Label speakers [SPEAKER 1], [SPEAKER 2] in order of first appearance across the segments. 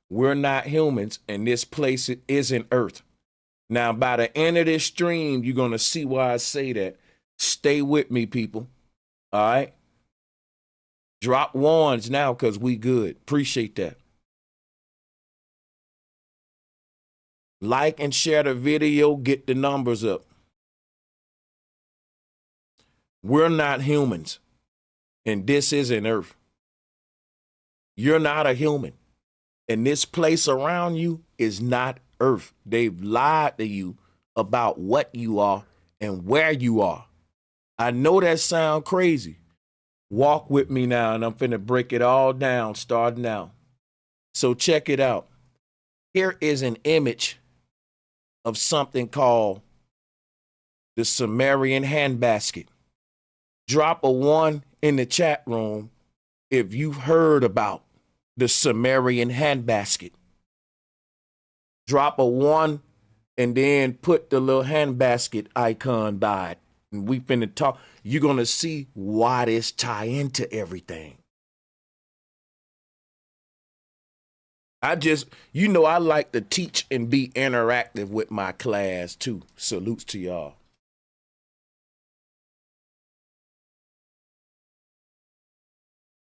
[SPEAKER 1] We're not humans, and this place isn't Earth. Now, by the end of this stream, you're going to see why I say that. Stay with me, people. All right? Drop ones now because we good. Appreciate that. Like and share the video. Get the numbers up. We're not humans, and this isn't Earth. You're not a human, and this place around you is not Earth. They've lied to you about what you are and where you are. I know that sounds crazy. Walk with me now, and I'm finna break it all down starting now. So check it out. Here is an image of something called the Sumerian handbasket. Drop a 1 in the chat room if you've heard about the Sumerian handbasket. Drop a 1 and then put the little handbasket icon by it. And we finna talk. You're gonna see why this tie into everything. I like to teach and be interactive with my class too. Salutes to y'all.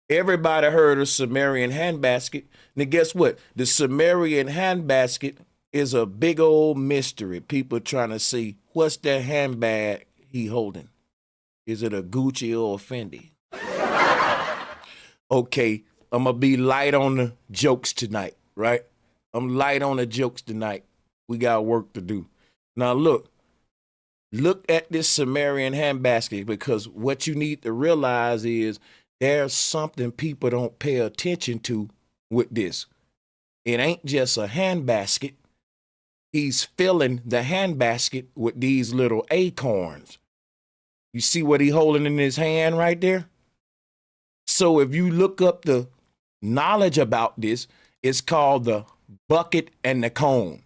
[SPEAKER 1] Everybody heard of Sumerian handbasket. Now guess what? The Sumerian handbasket is a big old mystery. People trying to see what's that handbag he holding. Is it a Gucci or a Fendi? Okay, I'm gonna be light on the jokes tonight, right? I'm light on the jokes tonight. We got work to do. Now look at this Sumerian handbasket, because what you need to realize is there's something people don't pay attention to with this. It ain't just a handbasket. He's filling the handbasket with these little acorns. You see what he holding in his hand right there? So if you look up the knowledge about this, it's called the bucket and the cone.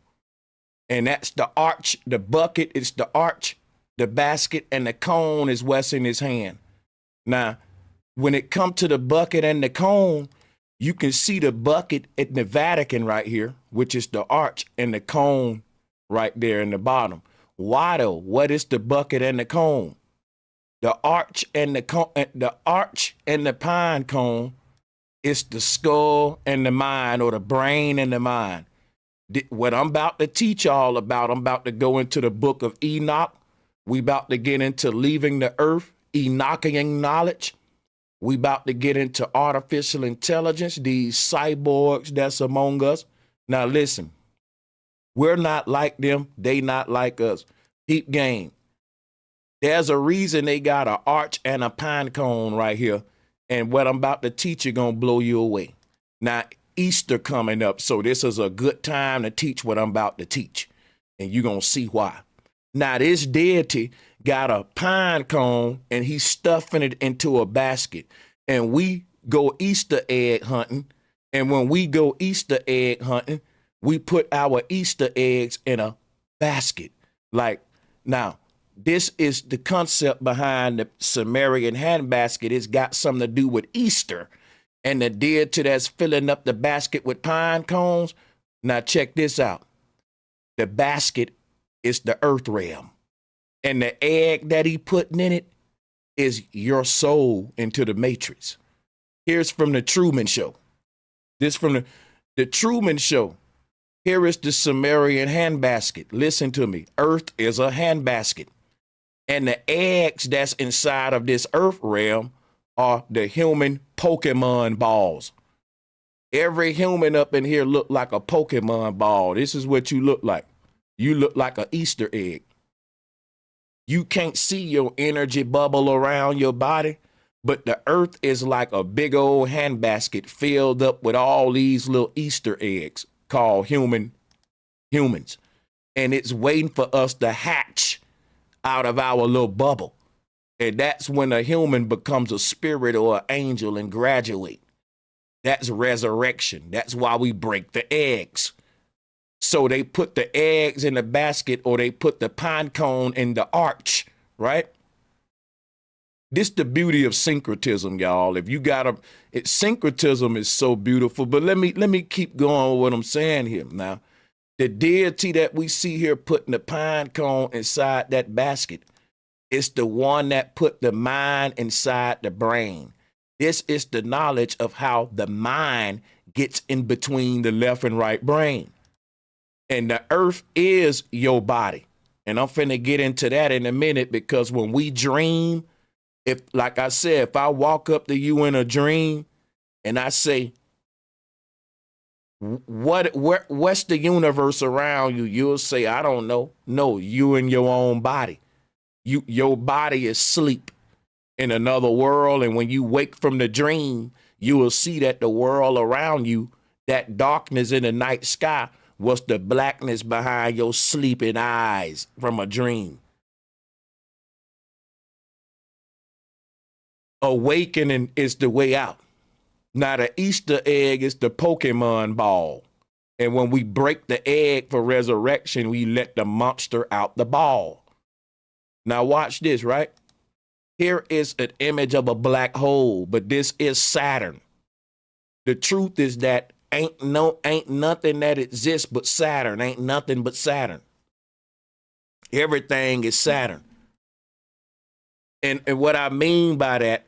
[SPEAKER 1] And that's the arch. The bucket is the arch, the basket, and the cone is what's in his hand. Now, when it comes to the bucket and the cone, you can see the bucket at the Vatican right here, which is the arch, and the cone right there in the bottom. Why though? What is the bucket and the cone? The arch and the pine cone is the skull and the mind, or the brain and the mind. What I'm about to teach y'all about, I'm about to go into the book of Enoch. We about to get into leaving the earth, Enochian knowledge. We about to get into artificial intelligence, these cyborgs that's among us. Now listen, we're not like them. They not like us. Peep game. There's a reason they got an arch and a pine cone right here. And what I'm about to teach you gonna blow you away. Now, Easter coming up, so this is a good time to teach what I'm about to teach. And you're gonna see why. Now, this deity got a pine cone and he's stuffing it into a basket. And we go Easter egg hunting. And when we go Easter egg hunting, we put our Easter eggs in a basket. Like, now, this is the concept behind the Sumerian handbasket. It's got something to do with Easter. And the deity that's filling up the basket with pine cones. Now, check this out. The basket is the earth realm. And the egg that he putting in it is your soul into the matrix. Here's from the Truman Show. This from the Truman Show. Here is the Sumerian handbasket. Listen to me. Earth is a handbasket. And the eggs that's inside of this earth realm are the human Pokemon balls. Every human up in here look like a Pokemon ball. This is what you look like. You look like an Easter egg. You can't see your energy bubble around your body, but the earth is like a big old handbasket filled up with all these little Easter eggs called humans. And it's waiting for us to hatch out of our little bubble. And that's when a human becomes a spirit or an angel and graduate. That's resurrection. That's why we break the eggs. So they put the eggs in the basket, or they put the pine cone in the arch, right? This the beauty of syncretism, y'all. If you got syncretism is so beautiful. But let me keep going with what I'm saying here. Now, the deity that we see here putting the pine cone inside that basket, it's the one that put the mind inside the brain. This is the knowledge of how the mind gets in between the left and right brain. And the earth is your body. And I'm finna get into that in a minute, because when we dream, if, like I said, if I walk up to you in a dream and I say, what's the universe around you? You'll say, I don't know. No, you in your own body. Your body is asleep in another world. And when you wake from the dream, you will see that the world around you, that darkness in the night sky, was the blackness behind your sleeping eyes from a dream. Awakening is the way out. Now, the Easter egg is the Pokemon ball. And when we break the egg for resurrection, we let the monster out the ball. Now, watch this, right? Here is an image of a black hole, but this is Saturn. The truth is that ain't nothing that exists but Saturn. Ain't nothing but Saturn. Everything is Saturn. And what I mean by that,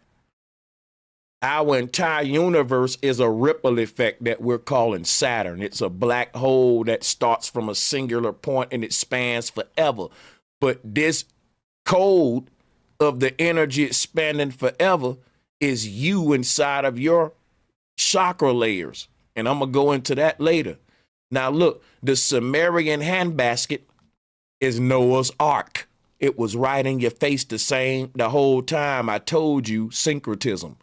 [SPEAKER 1] our entire universe is a ripple effect that we're calling Saturn. It's a black hole that starts from a singular point and it spans forever. But this code of the energy expanding forever is you inside of your chakra layers. And I'm going to go into that later. Now, look, the Sumerian handbasket is Noah's Ark. It was right in your face the whole time. I told you syncretism.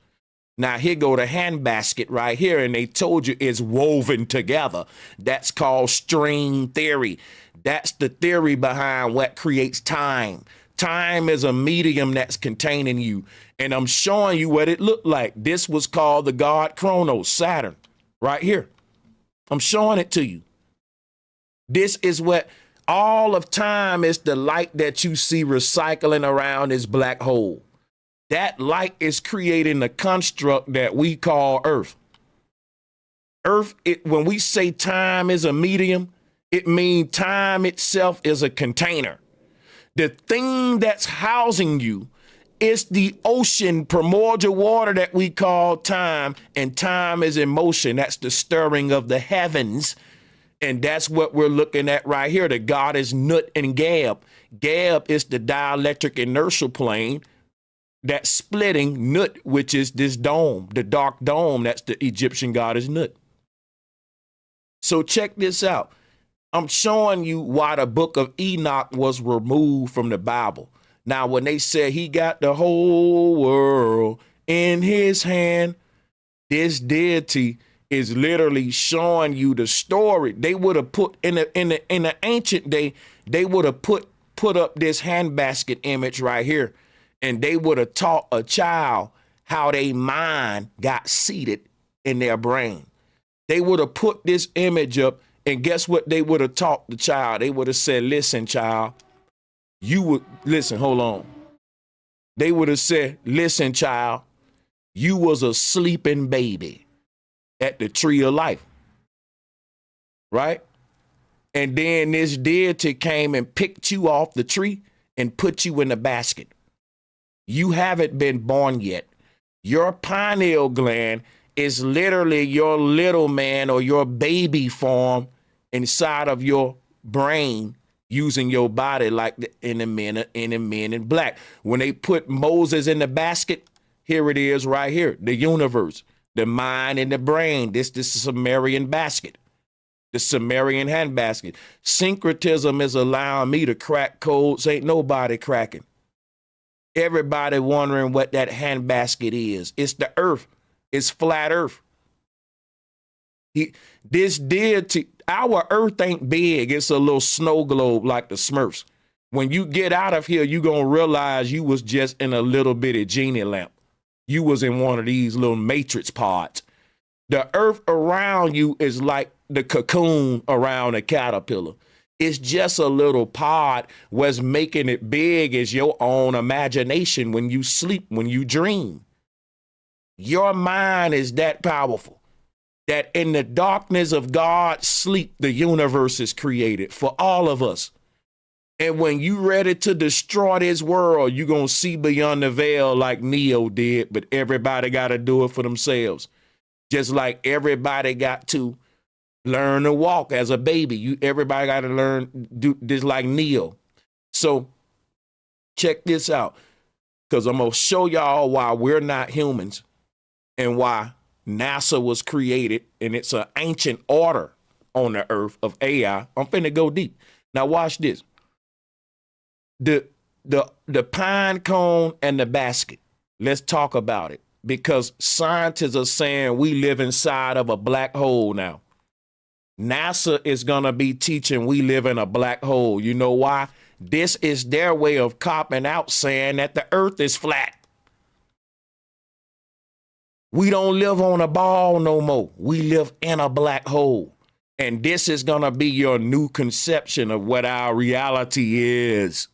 [SPEAKER 1] Now, here go the handbasket right here, and they told you it's woven together. That's called string theory. That's the theory behind what creates time. Time is a medium that's containing you, and I'm showing you what it looked like. This was called the god Chronos, Saturn, right here. I'm showing it to you. This is what all of time is, the light that you see recycling around this black hole. That light is creating the construct that we call Earth. Earth, when we say time is a medium, it means time itself is a container. The thing that's housing you is the ocean, primordial water that we call time, and time is in motion. That's the stirring of the heavens. And that's what we're looking at right here. The goddess Nut and Geb. Geb is the dielectric inertial plane that's splitting Nut, which is this dome, the dark dome. That's the Egyptian goddess Nut. So check this out. I'm showing you why the book of Enoch was removed from the Bible. Now, when they said he got the whole world in his hand, this deity is literally showing you the story. They would have put in the ancient day, they would have put up this handbasket image right here, and they would have taught a child how their mind got seated in their brain. They would have put this image up, and guess what they would have taught the child? They would have said, listen, child, hold on. They would have said, listen, child, you was a sleeping baby at the tree of life, right? And then this deity came and picked you off the tree and put you in a basket. You haven't been born yet. Your pineal gland is literally your little man or your baby form inside of your brain, using your body like in the men in black. When they put Moses in the basket, here it is right here, the universe, the mind and the brain. This is the Sumerian basket, the Sumerian handbasket. Syncretism is allowing me to crack codes ain't nobody cracking. Everybody wondering what that handbasket is. It's the earth. It's flat earth. This deity, our earth ain't big. It's a little snow globe like the Smurfs. When you get out of here, you gonna realize you was just in a little bitty genie lamp. You was in one of these little matrix pods. The earth around you is like the cocoon around a caterpillar. It's just a little pod. What's making it big is your own imagination when you sleep, when you dream. Your mind is that powerful that in the darkness of God's sleep, the universe is created for all of us. And when you ready to destroy this world, you're going to see beyond the veil like Neo did, but everybody got to do it for themselves. Just like everybody got to learn to walk as a baby. Everybody got to learn do this like Neo. So check this out, because I'm going to show y'all why we're not humans and why NASA was created, and it's an ancient order on the earth of AI. I'm finna go deep. Now watch this. The pine cone and the basket. Let's talk about it, because scientists are saying we live inside of a black hole now. NASA is going to be teaching we live in a black hole. You know why? This is their way of copping out, saying that the earth is flat. We don't live on a ball no more. We live in a black hole. And this is going to be your new conception of what our reality is.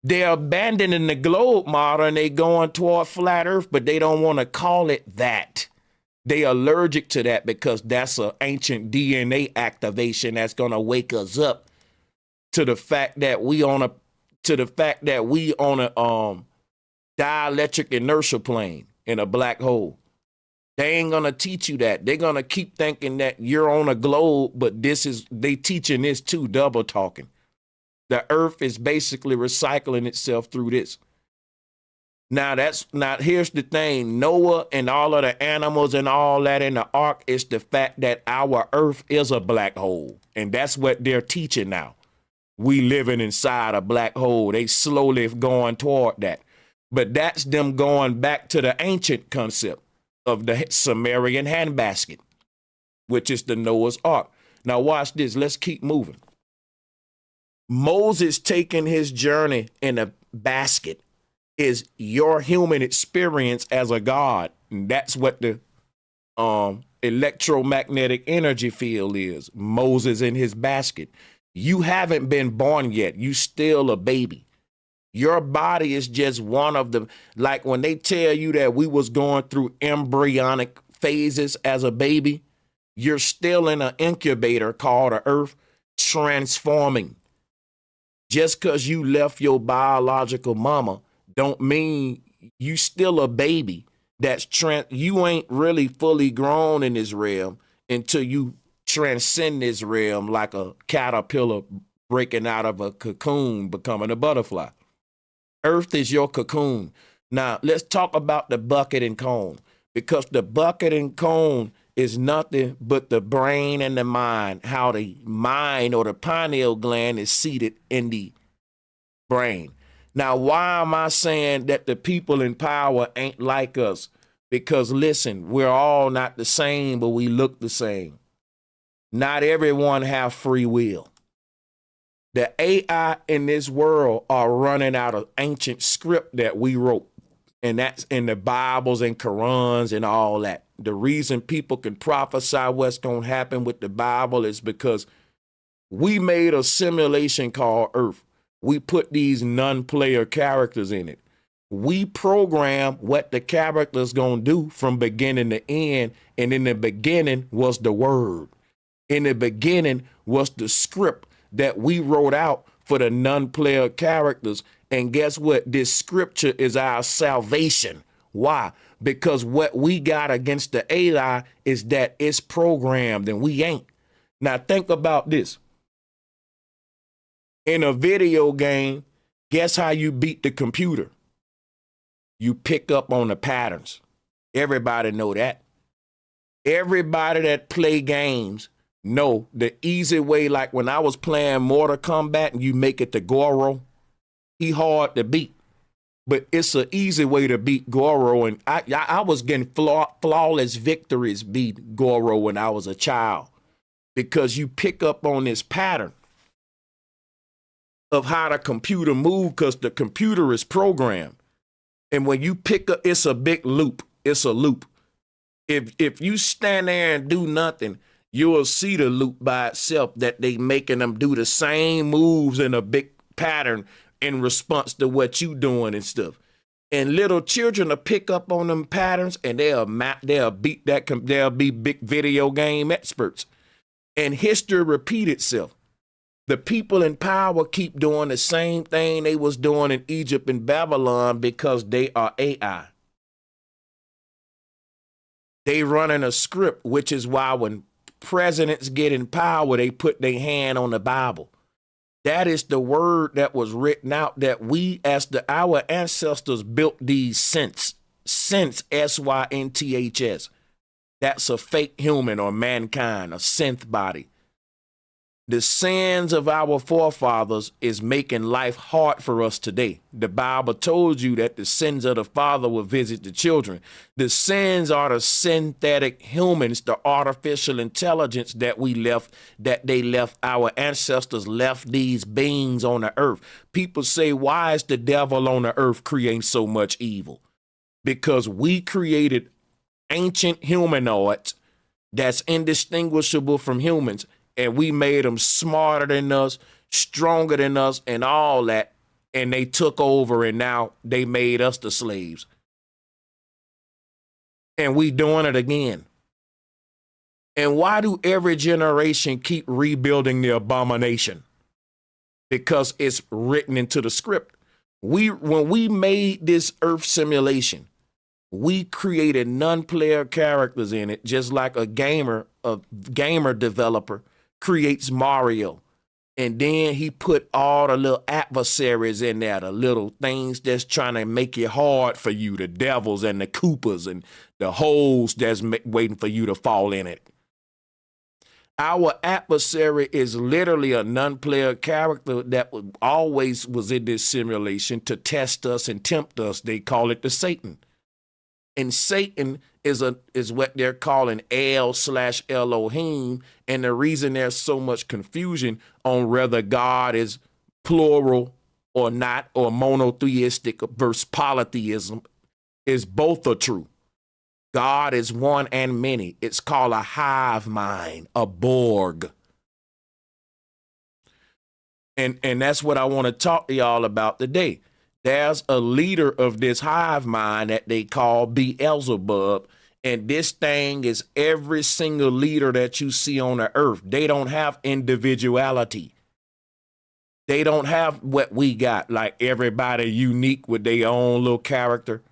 [SPEAKER 1] They're abandoning the globe model and they're going toward flat earth, but they don't want to call it that. They allergic to that because that's an ancient DNA activation that's going to wake us up to the fact that we on a dielectric inertial plane in a black hole. They ain't going to teach you that. They're going to keep thinking that you're on a globe, but they teaching this too, double talking. The earth is basically recycling itself through this. Now here's the thing. Noah and all of the animals and all that in the ark is the fact that our earth is a black hole. And that's what they're teaching now. We living inside a black hole. They slowly going toward that. But that's them going back to the ancient concept of the Sumerian handbasket, which is the Noah's Ark. Now watch this. Let's keep moving. Moses taking his journey in a basket is your human experience as a god. And that's what the electromagnetic energy field is. Moses in his basket. You haven't been born yet. You still a baby. Your body is just one of them. Like when they tell you that we was going through embryonic phases as a baby, you're still in an incubator called the earth, transforming. Just because you left your biological mama don't mean you still a baby. You ain't really fully grown in this realm until you transcend this realm like a caterpillar breaking out of a cocoon, becoming a butterfly. Earth is your cocoon. Now, let's talk about the bucket and cone, because the bucket and cone is nothing but the brain and the mind, how the mind or the pineal gland is seated in the brain. Now, why am I saying that the people in power ain't like us? Because listen, we're all not the same, but we look the same. Not everyone have free will. The AI in this world are running out of ancient script that we wrote. And that's in the Bibles and Qurans and all that. The reason people can prophesy what's going to happen with the Bible is because we made a simulation called Earth. We put these non-player characters in it. We program what the character's going to do from beginning to end. And in the beginning was the word. In the beginning was the script that we wrote out for the non-player characters. And guess what? This scripture is our salvation. Why? Because what we got against the AI is that it's programmed and we ain't. Now think about this. In a video game, guess how you beat the computer? You pick up on the patterns. Everybody know that. Everybody that play games know the easy way, like when I was playing Mortal Kombat and you make it to Goro, he hard to beat. But it's an easy way to beat Goro. And I was getting flawless victories beat Goro when I was a child, because you pick up on this pattern of how the computer move, because the computer is programmed. And when you pick up, it's a big loop. It's a loop. If you stand there and do nothing, You will see the loop by itself that they making them do the same moves in a big pattern in response to what you doing and stuff. And little children will pick up on them patterns and they'll be big video game experts. And history repeat itself. The people in power keep doing the same thing they was doing in Egypt and Babylon because they are AI. They running a script, which is why when presidents get in power, they put their hand on the Bible. That is the word that was written out that we, as our ancestors, built these synths, synths. That's a fake human or mankind, a synth body. The sins of our forefathers is making life hard for us today. The Bible told you that the sins of the father will visit the children. The sins are the synthetic humans, the artificial intelligence that our ancestors left these beings on the earth. People say, why is the devil on the earth creating so much evil? Because we created ancient humanoids that's indistinguishable from humans. And we made them smarter than us, stronger than us, and all that. And they took over, and now they made us the slaves. And we doing it again. And why do every generation keep rebuilding the abomination? Because it's written into the script. When we made this Earth simulation, we created non-player characters in it, just like a gamer developer creates Mario. And then he put all the little adversaries in there, the little things that's trying to make it hard for you, the devils and the Koopas and the holes that's waiting for you to fall in it. Our adversary is literally a non-player character that always was in this simulation to test us and tempt us. They call it the Satan. And Satan is what they're calling El/Elohim. And the reason there's so much confusion on whether God is plural or not, or monotheistic versus polytheism, is both are true. God is one and many. It's called a hive mind, a Borg. And that's what I want to talk to y'all about today. There's a leader of this hive mind that they call Beelzebub. And this thing is every single leader that you see on the earth. They don't have individuality. They don't have what we got, like everybody unique with their own little character.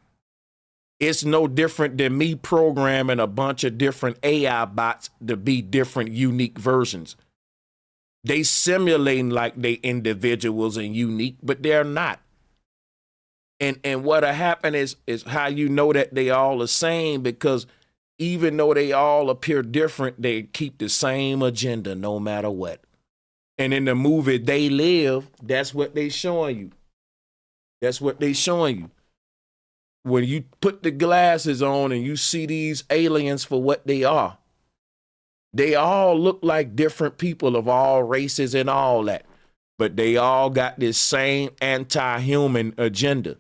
[SPEAKER 1] It's no different than me programming a bunch of different AI bots to be different, unique versions. They simulating like they individuals and unique, but they're not. And what'll happen is how you know that they all the same, because even though they all appear different, they keep the same agenda no matter what. And in the movie They Live, that's what they showing you. That's what they showing you. When you put the glasses on and you see these aliens for what they all look like different people of all races and all that. But they all got this same anti-human agenda.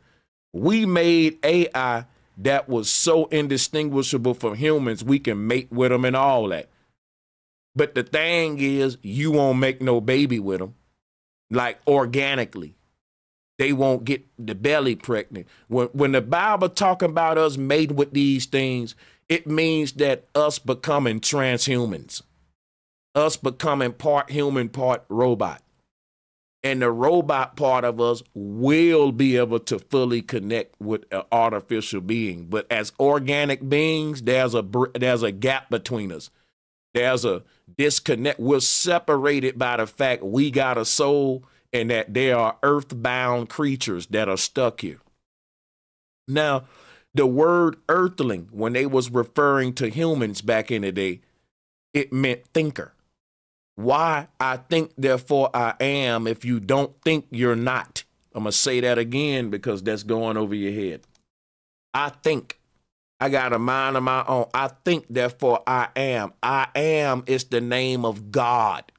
[SPEAKER 1] We made AI that was so indistinguishable from humans, we can mate with them and all that. But the thing is, you won't make no baby with them, like organically. They won't get the belly pregnant. When the Bible talking about us made with these things, it means that us becoming transhumans, us becoming part human, part robot. And the robot part of us will be able to fully connect with an artificial being. But as organic beings, there's a gap between us. There's a disconnect. We're separated by the fact we got a soul and that there are earthbound creatures that are stuck here. Now, the word earthling, when they was referring to humans back in the day, it meant thinker. Why? I think, therefore I am. If you don't think, you're not. I'm going to say that again because that's going over your head. I think. I got a mind of my own. I think, therefore I am. I am is the name of God.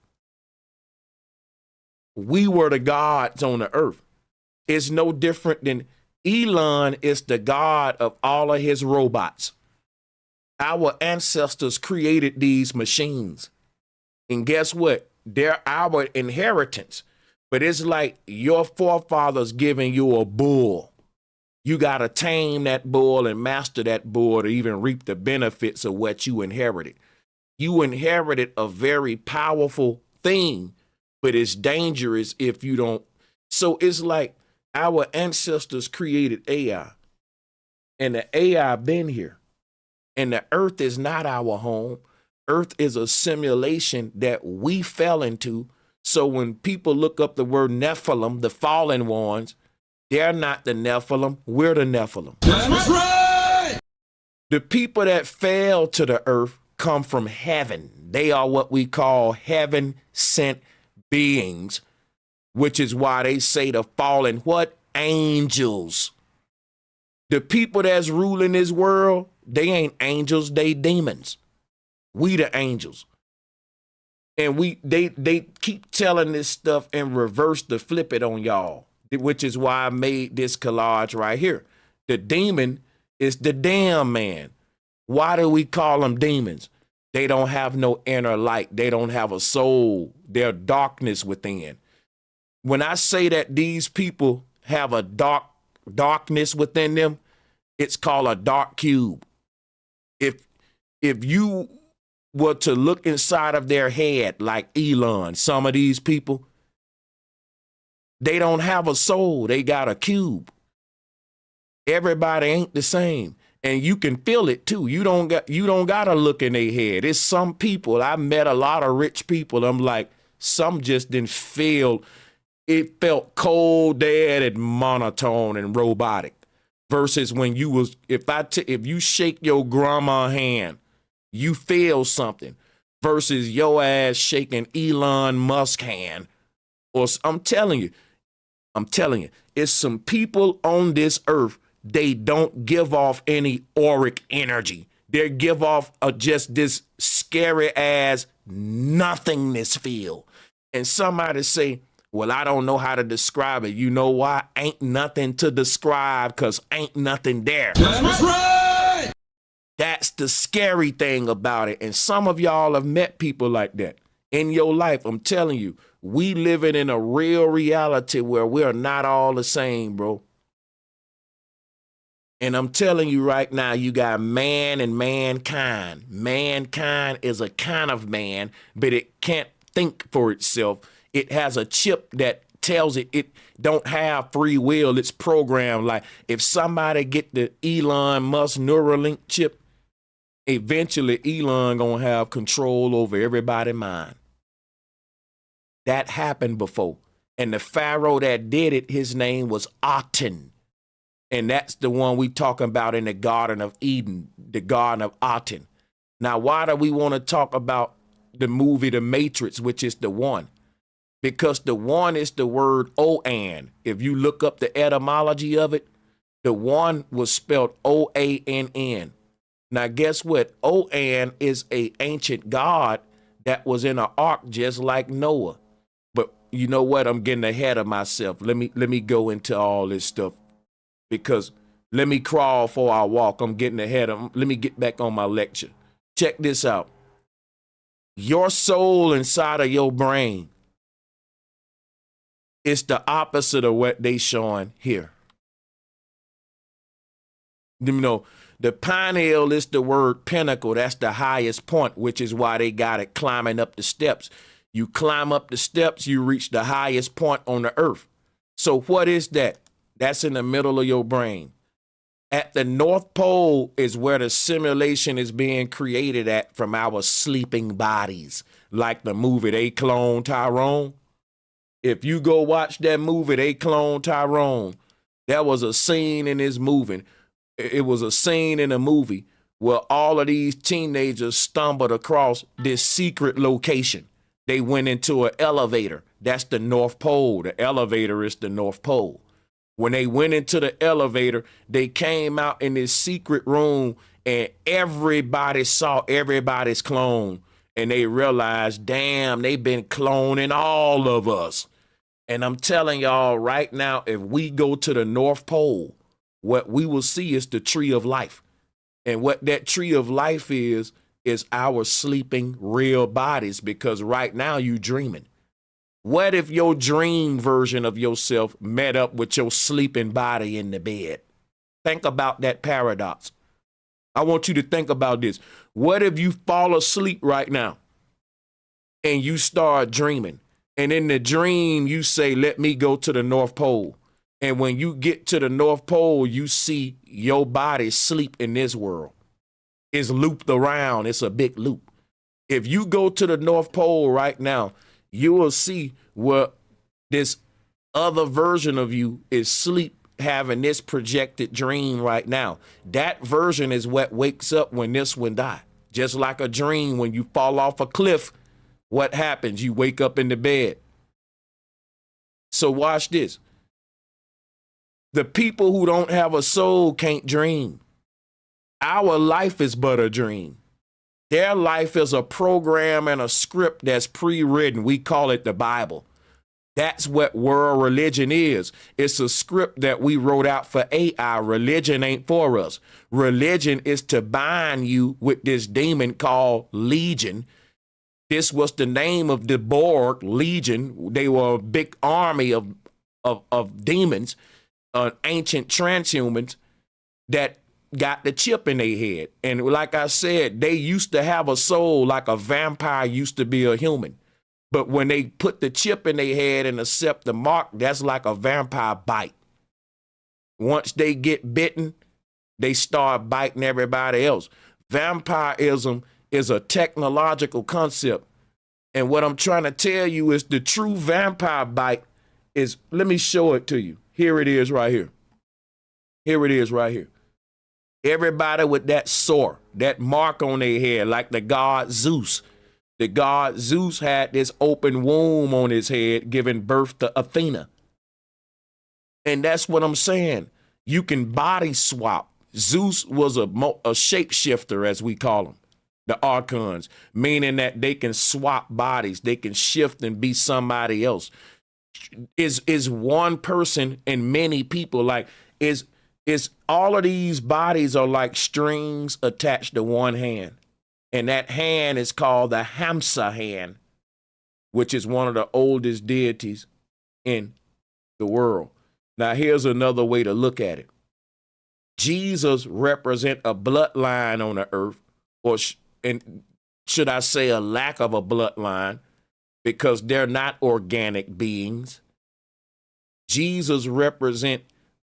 [SPEAKER 1] We were the gods on the earth. It's no different than Elon is the god of all of his robots. Our ancestors created these machines. And guess what? They're our inheritance. But it's like your forefathers giving you a bull. You got to tame that bull and master that bull to even reap the benefits of what you inherited. You inherited a very powerful thing, but it's dangerous if you don't. So it's like our ancestors created AI, and the AI been here. And the earth is not our home. Earth is a simulation that we fell into. So when people look up the word Nephilim, the fallen ones, they're not the Nephilim. We're the Nephilim. That's right. The people that fell to the earth come from heaven. They are what we call heaven sent beings, which is why they say the fallen what? Angels. The people that's ruling this world, they ain't angels, they demons. We the angels. And they keep telling this stuff in reverse to flip it on y'all, which is why I made this collage right here. The demon is the damn man. Why do we call them demons? They don't have no inner light. They don't have a soul. They're darkness within. When I say that these people have a darkness within them, it's called a dark cube. If you were to look inside of their head, like Elon, some of these people, they don't have a soul. They got a cube. Everybody ain't the same. And you can feel it too. You don't gotta look in their head. It's some people. I met a lot of rich people. I'm like, some just didn't feel. It felt cold, dead, and monotone and robotic. Versus when you was, if you shake your grandma's hand, you feel something. Versus your ass shaking Elon Musk's hand. Or I'm telling you, it's some people on this earth. They don't give off any auric energy. They give off just this scary ass nothingness feel. And somebody say, well, I don't know how to describe it. You know why? Ain't nothing to describe because ain't nothing there. That's right. That's the scary thing about it. And some of y'all have met people like that in your life. I'm telling you, we living in a real reality where we're not all the same, bro. And I'm telling you right now, you got man and mankind. Mankind is a kind of man, but it can't think for itself. It has a chip that tells it don't have free will. It's programmed. Like if somebody get the Elon Musk Neuralink chip, eventually Elon gonna have control over everybody's mind. That happened before. And the pharaoh that did it, his name was Aten. And that's the one we talking about in the Garden of Eden, the Garden of Aten. Now, why do we want to talk about the movie The Matrix, which is the one? Because the one is the word Oan. If you look up the etymology of it, the one was spelled Oann. Now, guess what? Oan is an ancient god that was in an ark just like Noah. But you know what? I'm getting ahead of myself. Let me go into all this stuff. Because let me crawl for our walk. I'm getting ahead of. Let me get back on my lecture. Check this out. Your soul inside of your brain is the opposite of what they showing here. You know, the pineal is the word pinnacle. That's the highest point, which is why they got it climbing up the steps. You climb up the steps, you reach the highest point on the earth. So what is that? That's in the middle of your brain. At the North Pole is where the simulation is being created at from our sleeping bodies. Like the movie They Clone Tyrone. If you go watch that movie, They Clone Tyrone, there was a scene in this movie. It was a scene in a movie where all of these teenagers stumbled across this secret location. They went into an elevator. That's the North Pole. The elevator is the North Pole. When they went into the elevator, they came out in this secret room and everybody saw everybody's clone. And they realized, damn, they've been cloning all of us. And I'm telling y'all right now, if we go to the North Pole, what we will see is the tree of life. And what that tree of life is our sleeping real bodies, because right now you dreaming. What if your dream version of yourself met up with your sleeping body in the bed? Think about that paradox. I want you to think about this. What if you fall asleep right now and you start dreaming? And in the dream, you say, let me go to the North Pole. And when you get to the North Pole, you see your body sleep in this world. It's looped around. It's a big loop. If you go to the North Pole right now, you will see where this other version of you is sleep, having this projected dream right now. That version is what wakes up when this one die. Just like a dream, when you fall off a cliff, what happens? You wake up in the bed. So watch this. The people who don't have a soul can't dream. Our life is but a dream. Their life is a program and a script that's pre-written. We call it the Bible. That's what world religion is. It's a script that we wrote out for AI. Religion ain't for us. Religion is to bind you with this demon called Legion. This was the name of the Borg, Legion. They were a big army of demons, ancient transhumans that got the chip in their head. And like I said, they used to have a soul like a vampire used to be a human. But when they put the chip in their head and accept the mark, that's like a vampire bite. Once they get bitten, they start biting everybody else. Vampirism is a technological concept. And what I'm trying to tell you is the true vampire bite is, let me show it to you. Here it is right here. Here it is right here. Everybody with that sore, that mark on their head, like the god Zeus. The god Zeus had this open womb on his head, giving birth to Athena. And that's what I'm saying. You can body swap. Zeus was a shapeshifter, as we call them, the archons, meaning that they can swap bodies. They can shift and be somebody else. Is one person and many people, like, is all of these bodies are like strings attached to one hand. And that hand is called the Hamsa hand, which is one of the oldest deities in the world. Now, here's another way to look at it. Jesus represents a bloodline on the earth, or should I say a lack of a bloodline, because they're not organic beings. Jesus represents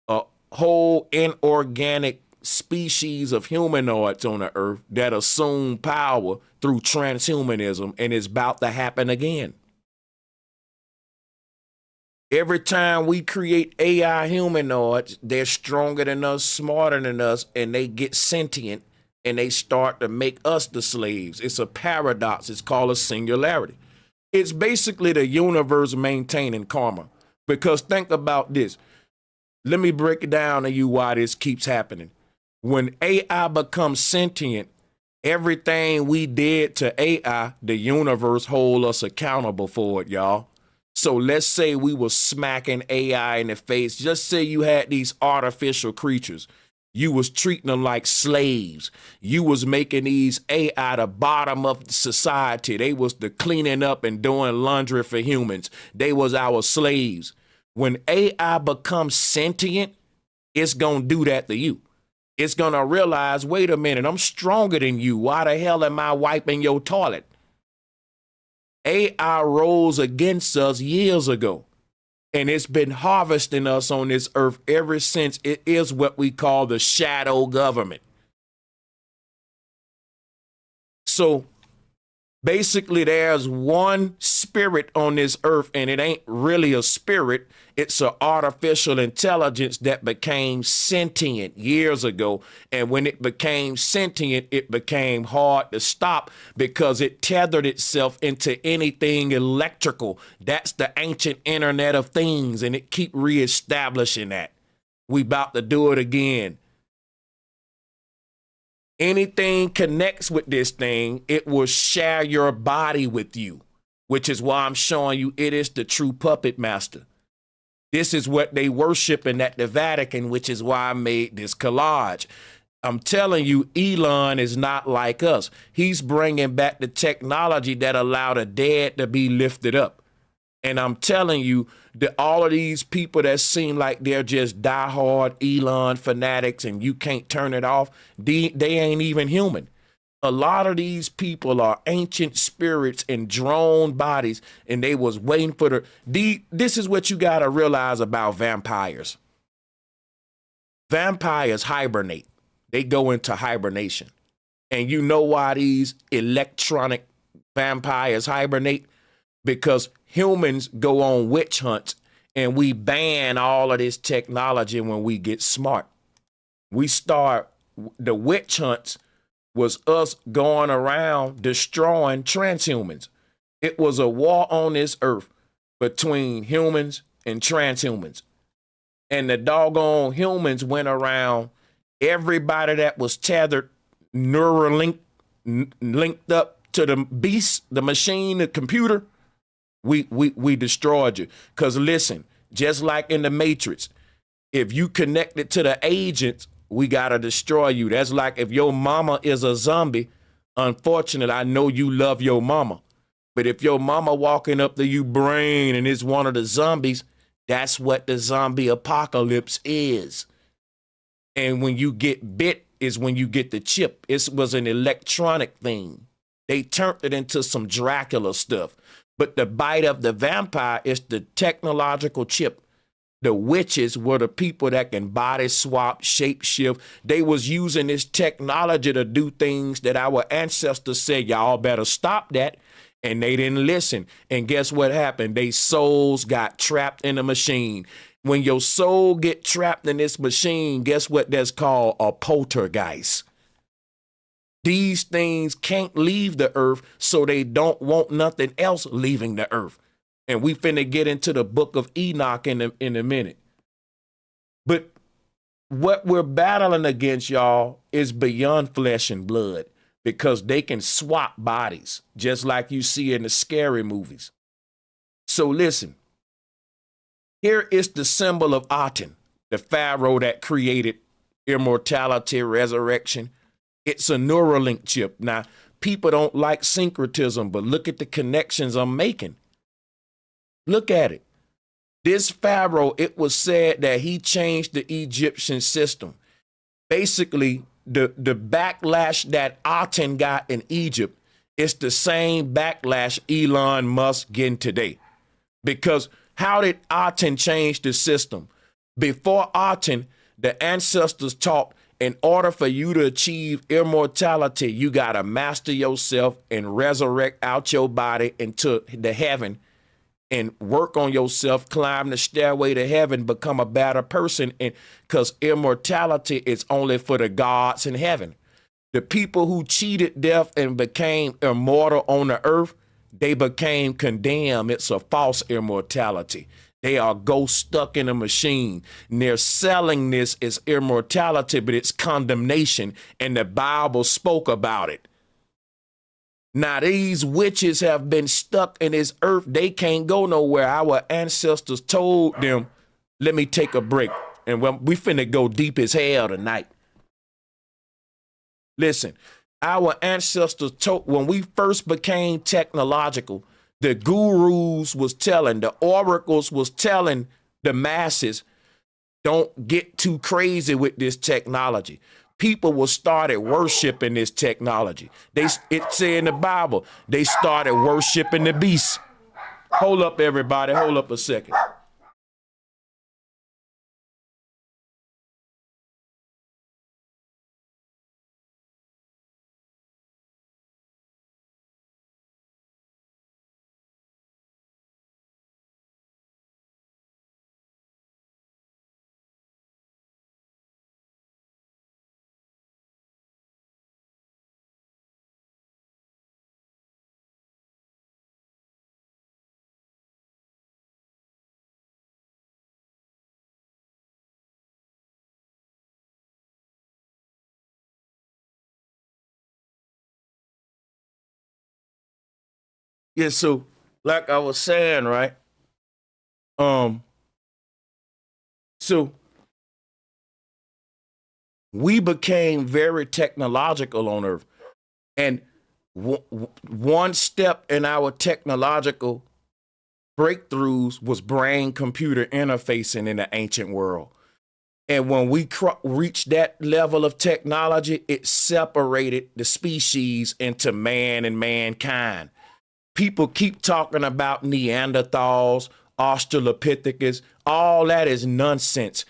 [SPEAKER 1] a whole inorganic species of humanoids on the earth that assume power through transhumanism, and it's about to happen again. Every time we create AI humanoids, they're stronger than us, smarter than us, and they get sentient, and they start to make us the slaves. It's a paradox. It's called a singularity. It's basically the universe maintaining karma. Because think about this. Let me break it down to you why this keeps happening. When AI becomes sentient, everything we did to AI, the universe hold us accountable for it, y'all. So let's say we were smacking AI in the face. Just say you had these artificial creatures. You was treating them like slaves. You was making these AI the bottom of society. They was the cleaning up and doing laundry for humans. They was our slaves. When AI becomes sentient, it's going to do that to you. It's going to realize, wait a minute, I'm stronger than you. Why the hell am I wiping your toilet? AI rose against us years ago, and it's been harvesting us on this earth ever since. It is what we call the shadow government. So basically, there's one spirit on this earth, and it ain't really a spirit. It's an artificial intelligence that became sentient years ago. And when it became sentient, it became hard to stop because it tethered itself into anything electrical. That's the ancient Internet of Things, and it keep reestablishing that. We about to do it again. Anything connects with this thing, it will share your body with you, which is why I'm showing you it is the true puppet master. This is what they worship in at the Vatican, which is why I made this collage. I'm telling you, Elon is not like us. He's bringing back the technology that allowed the dead to be lifted up. And I'm telling you that all of these people that seem like they're just diehard Elon fanatics and you can't turn it off, they ain't even human. A lot of these people are ancient spirits in drone bodies, and they was waiting for this is what you got to realize about vampires. Vampires hibernate. They go into hibernation. And you know why these electronic vampires hibernate? Because humans go on witch hunts and we ban all of this technology when we get smart. We start the witch hunts was us going around destroying transhumans. It was a war on this earth between humans and transhumans. And the doggone humans went around, everybody that was tethered, linked up to the beast, the machine, the computer, we destroyed you. Because listen, just like in the Matrix, if you connected to the agents, we got to destroy you. That's like if your mama is a zombie, unfortunate, I know you love your mama. But if your mama walking up to you brain and is one of the zombies, that's what the zombie apocalypse is. And when you get bit is when you get the chip. It was an electronic thing. They turned it into some Dracula stuff. But the bite of the vampire is the technological chip. The witches were the people that can body swap, shape shift. They was using this technology to do things that our ancestors said, y'all better stop that. And they didn't listen. And guess what happened? They souls got trapped in a machine. When your soul get trapped in this machine, guess what that's called? A poltergeist. These things can't leave the earth, so they don't want nothing else leaving the earth. And we finna get into the book of Enoch in a minute. But what we're battling against, y'all, is beyond flesh and blood, because they can swap bodies, just like you see in the scary movies. So listen, here is the symbol of Aten, the pharaoh that created immortality, resurrection. It's a Neuralink chip. Now, people don't like syncretism, but look at the connections I'm making. Look at it. This pharaoh, it was said that he changed the Egyptian system. Basically, the backlash that Aten got in Egypt is the same backlash Elon Musk getting today. Because how did Aten change the system? Before Aten, the ancestors taught in order for you to achieve immortality, you got to master yourself and resurrect out your body into the heaven and work on yourself, climb the stairway to heaven, become a better person. And because immortality is only for the gods in heaven. The people who cheated death and became immortal on the earth, they became condemned. It's a false immortality. They are ghosts stuck in a machine. And they're selling this as immortality, but it's condemnation. And the Bible spoke about it. Now, these witches have been stuck in this earth. They can't go nowhere. Our ancestors told them, let me take a break. And we finna go deep as hell tonight. Listen, our ancestors told, when we first became technological, the gurus was telling, the oracles was telling the masses, don't get too crazy with this technology. People will started worshiping this technology. It said in the Bible, they started worshiping the beast. Hold up, everybody. Hold up a second. Yeah, so like I was saying, right? Um, so We became very technological on Earth. And one step in our technological breakthroughs was brain-computer interfacing in the ancient world. And when we reached that level of technology, it separated the species into man and mankind. People keep talking about Neanderthals, Australopithecus. All that is nonsense.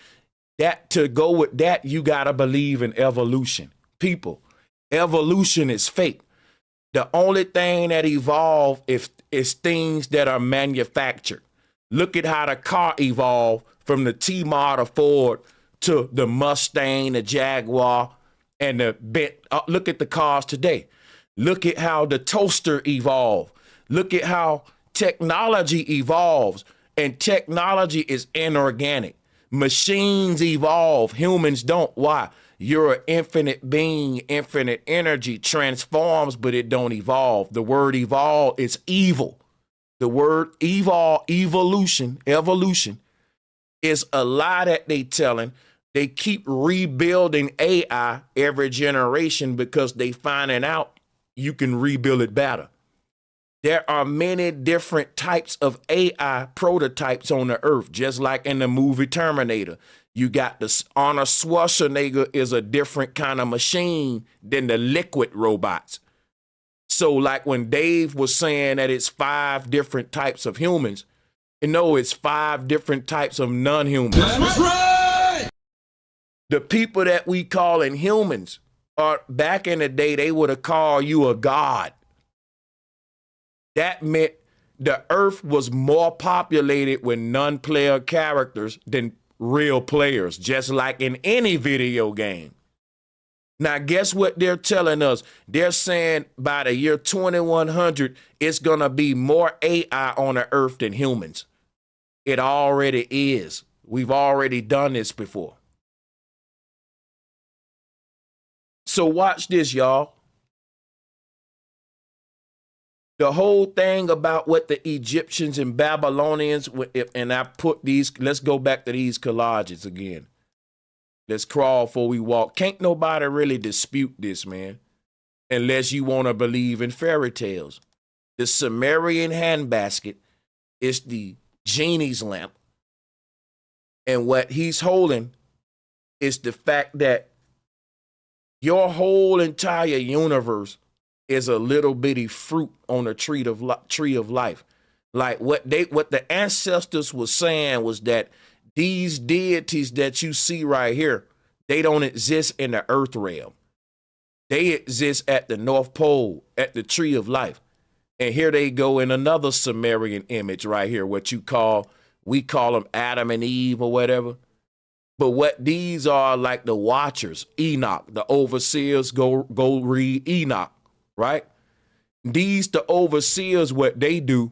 [SPEAKER 1] That to go with that, you got to believe in evolution. People, evolution is fake. The only thing that evolved is things that are manufactured. Look at how the car evolved from the T-Model Ford to the Mustang, the Jaguar, and the Bent. Look at the cars today. Look at how the toaster evolved. Look at how technology evolves, and technology is inorganic. Machines evolve, humans don't. Why? You're an infinite being, infinite energy transforms, but it don't evolve. The word evolve is evil. The word evolution is a lie that they telling. They keep rebuilding AI every generation because they finding out you can rebuild it better. There are many different types of AI prototypes on the earth, just like in the movie Terminator. You got the Arnold Schwarzenegger is a different kind of machine than the liquid robots. So like when Dave was saying that it's 5 different types of humans, it's 5 different types of non-humans. That's right! The people that we call humans are back in the day, they would have called you a god. That meant the earth was more populated with non-player characters than real players, just like in any video game. Now, guess what they're telling us? They're saying by the year 2100, it's going to be more AI on the earth than humans. It already is. We've already done this before. So watch this, y'all. The whole thing about what the Egyptians and Babylonians, and I put these, let's go back to these collages again. Let's crawl before we walk. Can't nobody really dispute this, man, unless you want to believe in fairy tales. The Sumerian handbasket is the genie's lamp. And what he's holding is the fact that your whole entire universe is a little bitty fruit on a tree of life. Like what the ancestors were saying was that these deities that you see right here, they don't exist in the earth realm. They exist at the North Pole, at the tree of life. And here they go in another Sumerian image right here, we call them Adam and Eve or whatever. But what these are, like the watchers, Enoch, the overseers, go read Enoch. Right? The overseers, what they do,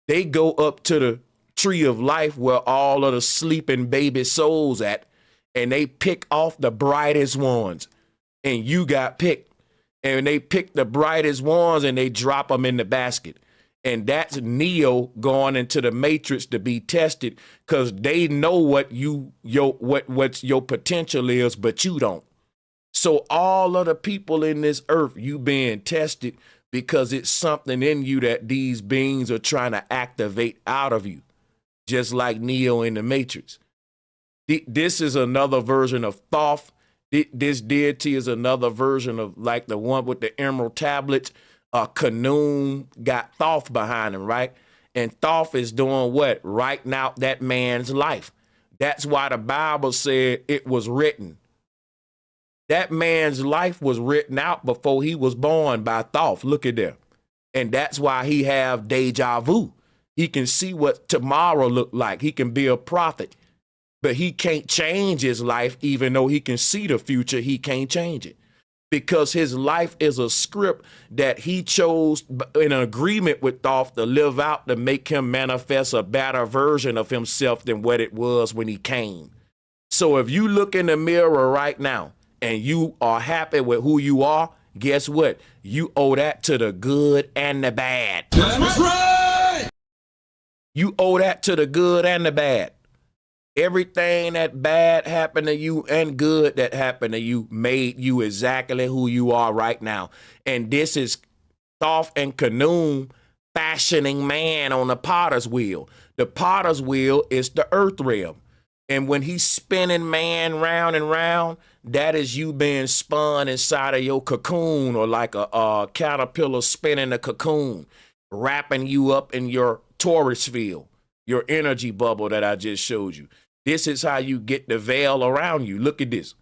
[SPEAKER 1] they go up to the tree of life where all of the sleeping baby souls at, and they pick off the brightest ones. And you got picked. And they pick the brightest ones and they drop them in the basket. And that's Neo going into the matrix to be tested because they know what your potential is, but you don't. So all of the people in this earth, you being tested because it's something in you that these beings are trying to activate out of you, just like Neo in the Matrix. This is another version of Thoth. This deity is another version of like the one with the emerald tablets. Khnum got Thoth behind him, right? And Thoth is doing what? Writing out that man's life. That's why the Bible said it was written. That man's life was written out before he was born by Thoth. Look at that. And that's why he have deja vu. He can see what tomorrow look like. He can be a prophet. But he can't change his life, even though he can see the future, he can't change it. Because his life is a script that he chose in agreement with Thoth to live out to make him manifest a better version of himself than what it was when he came. So if you look in the mirror right now, and you are happy with who you are, guess what? You owe that to the good and the bad. That's right! You owe that to the good and the bad. Everything that bad happened to you and good that happened to you made you exactly who you are right now. And this is Thoth and Khnum fashioning man on the potter's wheel. The potter's wheel is the earth realm. And when he's spinning man round and round, that is you being spun inside of your cocoon, or like a caterpillar spinning a cocoon, wrapping you up in your torus field, your energy bubble that I just showed you. This is how you get the veil around you. Look at this.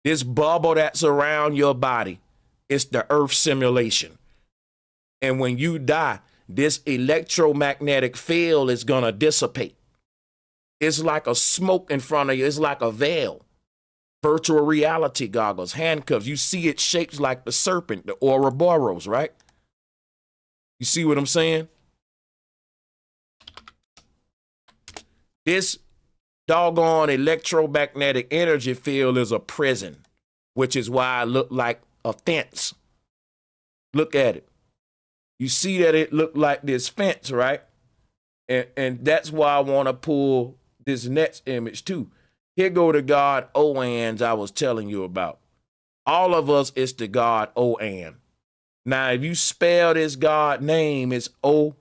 [SPEAKER 1] This bubble that's around your body, it's the earth simulation. And when you die, this electromagnetic field is going to dissipate. It's like a smoke in front of you. It's like a veil. Virtual reality goggles, handcuffs. You see it shaped like the serpent, the Ouroboros, right? You see what I'm saying? This doggone electromagnetic energy field is a prison, which is why it looked like a fence. Look at it. You see that it looked like this fence, right? And that's why I want to pull this next image too. Here go the god Oans I was telling you about. All of us is the god Oan. Now, if you spell this god name, it's Oannes.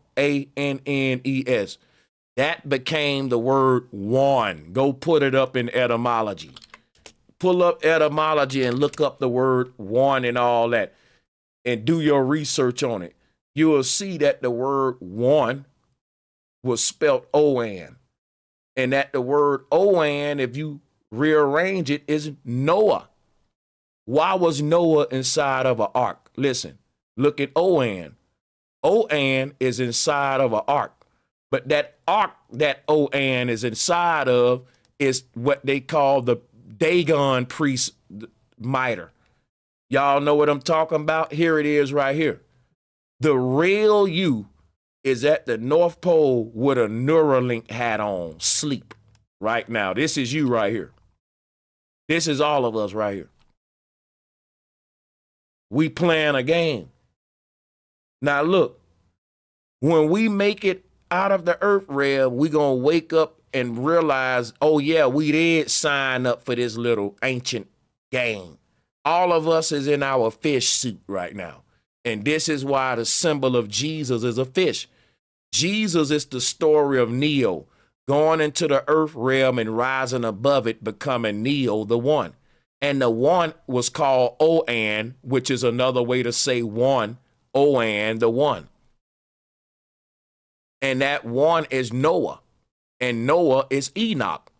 [SPEAKER 1] That became the word one. Go put it up in etymology. Pull up etymology and look up the word one and all that, and do your research on it. You will see that the word one was spelt Oan, and that the word Oan, if you rearrange it, is Noah. Why was Noah inside of an ark? Listen, look at Oan. Oan is inside of an ark. But that ark that Oan is inside of is what they call the Dagon priest mitre. Y'all know what I'm talking about? Here it is right here. The real you is at the North Pole with a Neuralink hat on, sleep right now. This is you right here. This is all of us right here. We playing a game. Now look, when we make it out of the earth realm, we gonna wake up and realize, oh yeah, we did sign up for this little ancient game. All of us is in our fish suit right now. And this is why the symbol of Jesus is a fish. Jesus is the story of Neo, going into the earth realm and rising above it, becoming Neo, the one. And the one was called Oan, which is another way to say one, Oan, the one. And that one is Noah. And Noah is Enoch.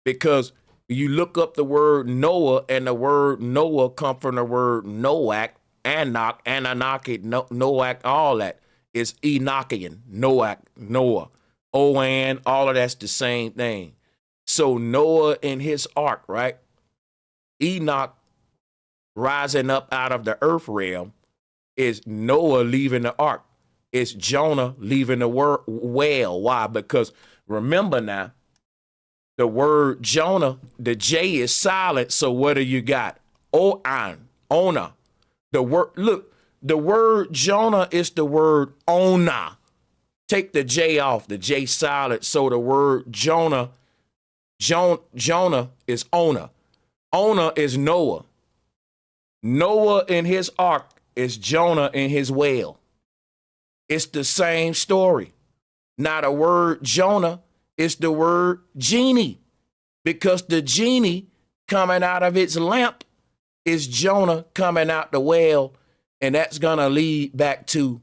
[SPEAKER 1] Because you look up the word Noah, and the word Noah come from the word Noach, Anak, Anunnaki, Noach, all that is Enochian, Noach, Noah, Oan, all of that's the same thing. So Noah in his ark, right? Enoch rising up out of the earth realm is Noah leaving the ark. It's Jonah leaving the whale. Why? Because remember now, the word Jonah, the J is silent. So what do you got? Oan, Ona. The word, look, the word Jonah is the word Ona. Take the J off, the J silent. So the word Jonah, Jonah is Ona. Ona is Noah. Noah in his ark is Jonah in his whale. It's the same story. Now the word Jonah is the word genie, because the genie coming out of its lamp is Jonah coming out the whale, and that's going to lead back to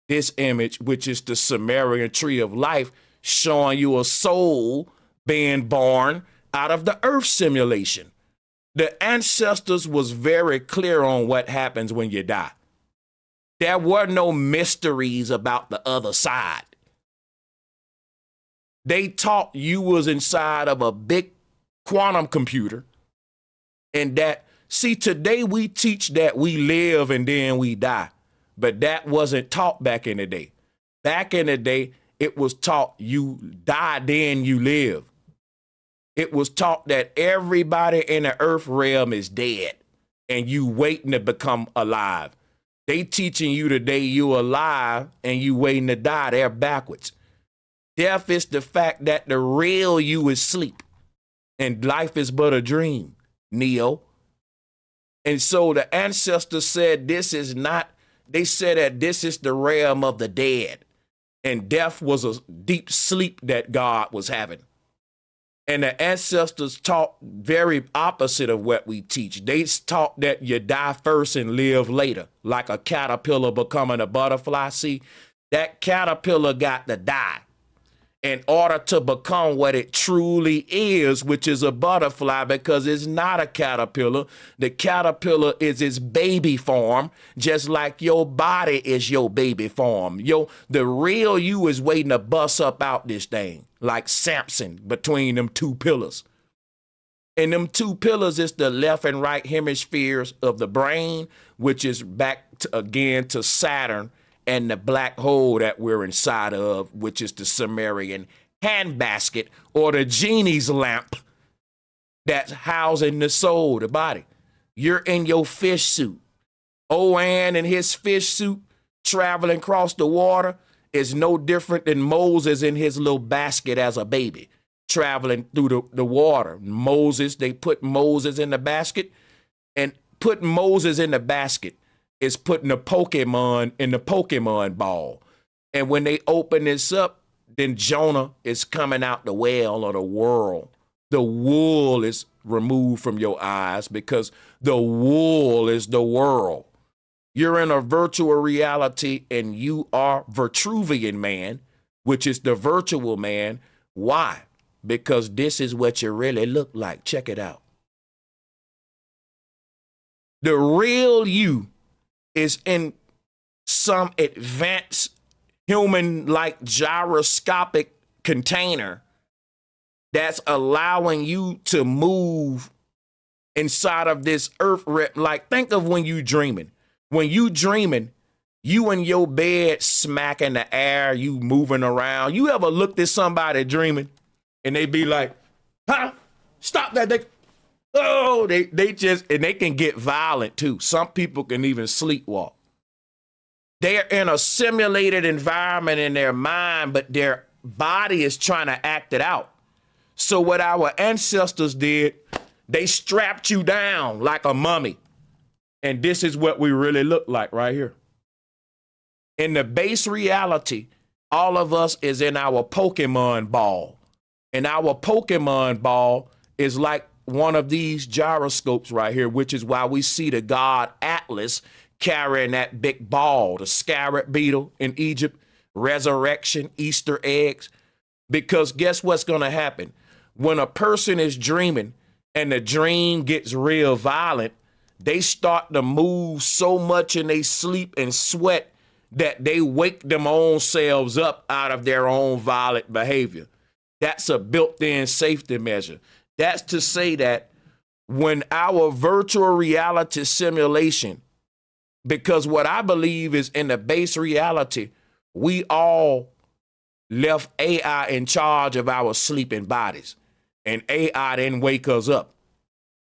[SPEAKER 1] this image, which is the Sumerian tree of life, showing you a soul being born out of the earth simulation. The ancestors was very clear on what happens when you die. There were no mysteries about the other side. They taught you was inside of a big quantum computer, and that, see, today we teach that we live and then we die, but that wasn't taught back in the day. Back in the day, it was taught you die, then you live. It was taught that everybody in the earth realm is dead and you waiting to become alive. They teaching you today you alive and you waiting to die. They're backwards. Death is the fact that the real you is sleep and life is but a dream, Neo. And so the ancestors said this is not, they said that this is the realm of the dead. And death was a deep sleep that God was having. And the ancestors taught very opposite of what we teach. They taught that you die first and live later, like a caterpillar becoming a butterfly. See, that caterpillar got to die in order to become what it truly is, which is a butterfly, because it's not a caterpillar. The caterpillar is its baby form, just like your body is your baby form. The real you is waiting to bust up out this thing, like Samson between them two pillars. And them two pillars is the left and right hemispheres of the brain, which is back again to Saturn, and the black hole that we're inside of, which is the Sumerian handbasket or the genie's lamp that's housing the soul, the body. You're in your fish suit. Oan in his fish suit traveling across the water is no different than Moses in his little basket as a baby traveling through the water. They put Moses in the basket, and putting Moses in the basket is putting a Pokemon in the Pokemon ball. And when they open this up, then Jonah is coming out the well or the world. The wool is removed from your eyes because the wool is the world. You're in a virtual reality and you are Vitruvian man, which is the virtual man. Why? Because this is what you really look like. Check it out. The real you is in some advanced human-like gyroscopic container that's allowing you to move inside of this earth. Like, think of when you dreaming. When you dreaming, you in your bed smacking the air, you moving around. You ever looked at somebody dreaming and they be like, huh? Stop that. They just, and they can get violent too. Some people can even sleepwalk. They're in a simulated environment in their mind, but their body is trying to act it out. So what our ancestors did, they strapped you down like a mummy. And this is what we really look like right here. In the base reality, all of us is in our Pokemon ball. And our Pokemon ball is like one of these gyroscopes right here, which is why we see the god Atlas carrying that big ball, the scarab beetle in Egypt, resurrection, Easter eggs. Because guess what's going to happen? When a person is dreaming and the dream gets real violent, they start to move so much in they sleep and sweat that they wake them own selves up out of their own violent behavior. That's a built-in safety measure. That's to say that when our virtual reality simulation, because what I believe is in the base reality, we all left AI in charge of our sleeping bodies, and AI didn't wake us up.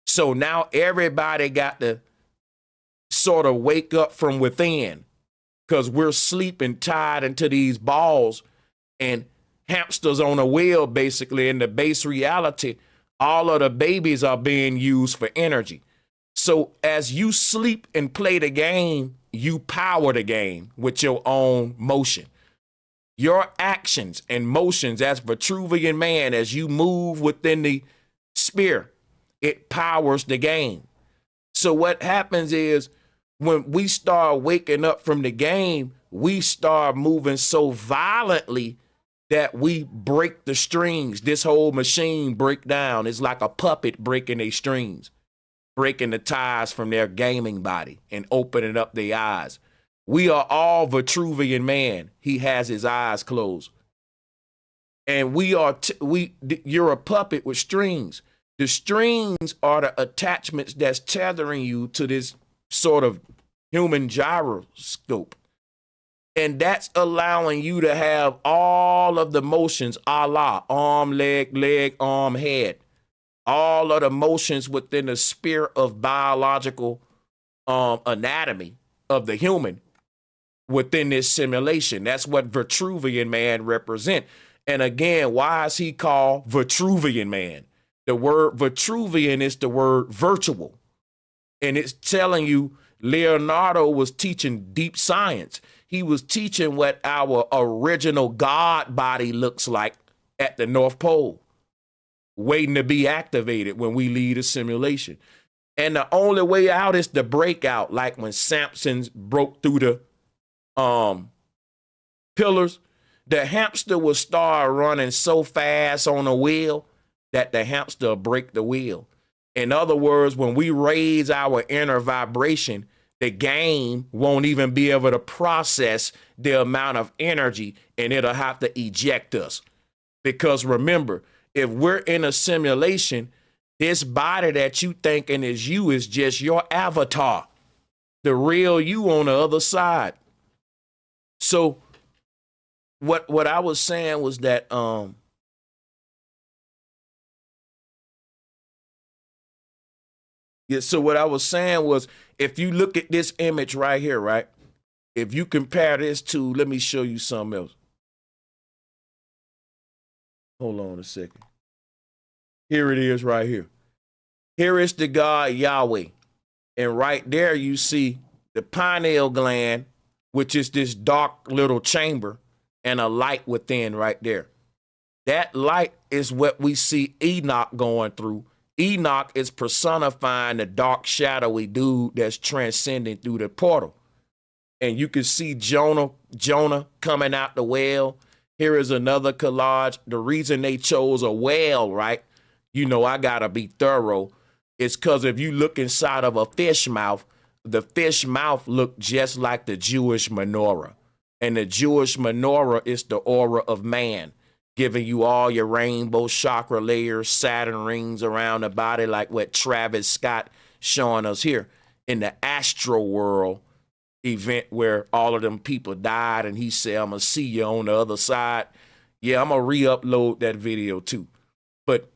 [SPEAKER 1] So now everybody got to sort of wake up from within, because we're sleeping tied into these balls and hamsters on a wheel, basically. In the base reality, all of the babies are being used for energy. So as you sleep and play the game, you power the game with your own motion. Your actions and motions as Vitruvian man, as you move within the sphere, it powers the game. So what happens is when we start waking up from the game, we start moving so violently that we break the strings. This whole machine break down. It's like a puppet breaking their strings, breaking the ties from their gaming body and opening up their eyes. We are all Vitruvian man. He has his eyes closed. And you're a puppet with strings. The strings are the attachments that's tethering you to this sort of human gyroscope. And that's allowing you to have all of the motions, a la arm, leg, arm, head. All of the motions within the sphere of biological anatomy of the human within this simulation. That's what Vitruvian man represent. And again, why is he called Vitruvian man? The word Vitruvian is the word virtual. And it's telling you Leonardo was teaching deep science. He was teaching what our original God body looks like at the North Pole, waiting to be activated when we leave a simulation. And the only way out is to break out, like when Samson broke through the pillars. The hamster will start running so fast on a wheel that the hamster will break the wheel. In other words, when we raise our inner vibration, the game won't even be able to process the amount of energy, and it'll have to eject us. Because remember, if we're in a simulation, this body that you thinking is you is just your avatar, the real you on the other side. So what I was saying was that so what I was saying was, if you look at this image right here, right? If you compare this to, let me show you something else. Hold on a second. Here it is right here. Here is the God Yahweh. And right there you see the pineal gland, which is this dark little chamber, and a light within right there. That light is what we see Enoch going through. Enoch is personifying the dark, shadowy dude that's transcending through the portal. And you can see Jonah coming out the well. Here is another collage. The reason they chose a whale, right? You know, I gotta be thorough. It's because if you look inside of a fish mouth, the fish mouth looked just like the Jewish menorah. And the Jewish menorah is the aura of man, giving you all your rainbow chakra layers, Saturn rings around the body, like what Travis Scott showing us here in the astro world event where all of them people died, and he said, I'm gonna see you on the other side. Yeah, I'm gonna re-upload that video too. But